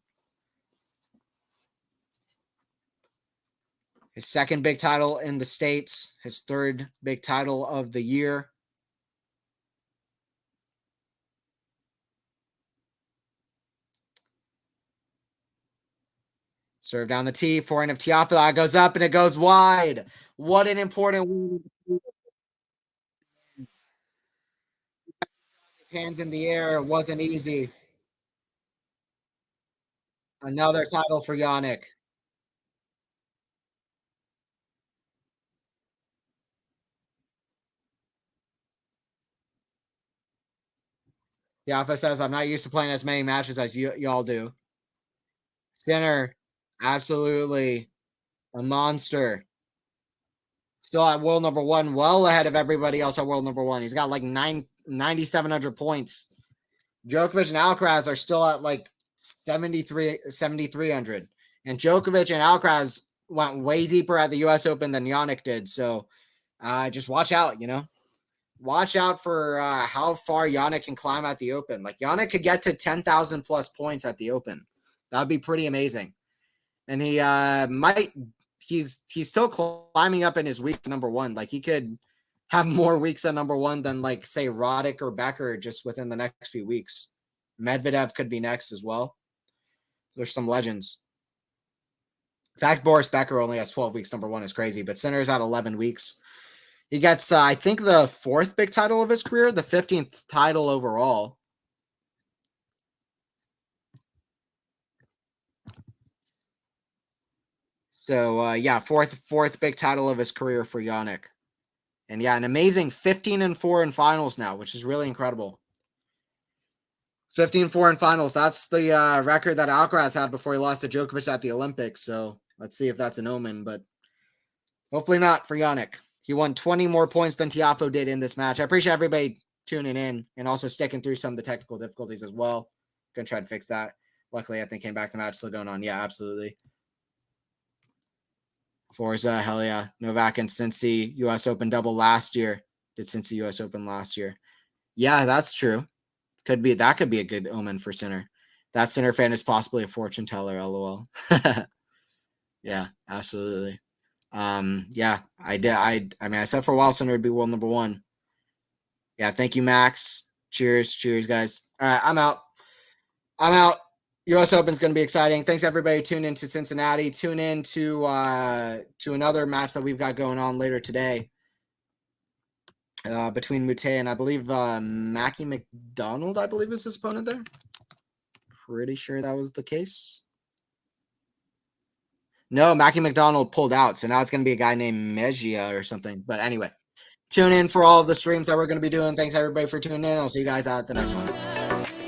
S1: His second big title in the States. His third big title of the year. Serve down the tee. Forehand of Tiafoe. Goes up and it goes wide. What an important win. His hands in the air. It wasn't easy. Another title for Jannik. Tiafoe says, I'm not used to playing as many matches as y'all do. Sinner, absolutely a monster. Still at world number 1, well ahead of everybody else at world number 1. He's got like 9,700 points. Djokovic and Alcaraz are still at like 7,300. And Djokovic and Alcaraz went way deeper at the U.S. Open than Jannik did. So just watch out, you know. Watch out for how far Jannik can climb at the Open. Like Jannik could get to 10,000 plus points at the Open. That'd be pretty amazing. and he's still climbing up in his weeks number one. Like he could have more weeks at number one than like say Roddick or Becker just within the next few weeks. Medvedev could be next as well. There's some legends. In fact, Boris Becker only has 12 weeks number one is crazy, but Sinner's at 11 weeks. He gets, I think, the 4th big title of his career, the 15th title overall. So, yeah, fourth big title of his career for Jannik. And, yeah, an amazing 15-4 in finals now, which is really incredible. 15-4 in finals. That's the record that Alcaraz had before he lost to Djokovic at the Olympics. So, let's see if that's an omen, but hopefully not for Jannik. He won 20 more points than Tiafoe did in this match. I appreciate everybody tuning in and also sticking through some of the technical difficulties as well. Gonna try to fix that. Luckily, I think came back the match still going on. Yeah, absolutely. Forza, hell yeah. Novak and Cincy US Open double last year. Did Cincy US Open last year. Yeah, that's true. That could be a good omen for Sinner. That Sinner fan is possibly a fortune teller, lol. Yeah, absolutely. Yeah, I did. I mean, I said for a while Sinner would be world number one. Yeah, thank you, Max. Cheers, guys. All right, I'm out. US Open's going to be exciting. Thanks everybody who tuned into Cincinnati. Tune in to another match that we've got going on later today between Mute and I believe Mackie McDonald, I believe is his opponent there. Pretty sure that was the case. No, Mackie McDonald pulled out, so now it's going to be a guy named Mejia or something. But anyway, tune in for all of the streams that we're going to be doing. Thanks everybody for tuning in. I'll see you guys out at the next one.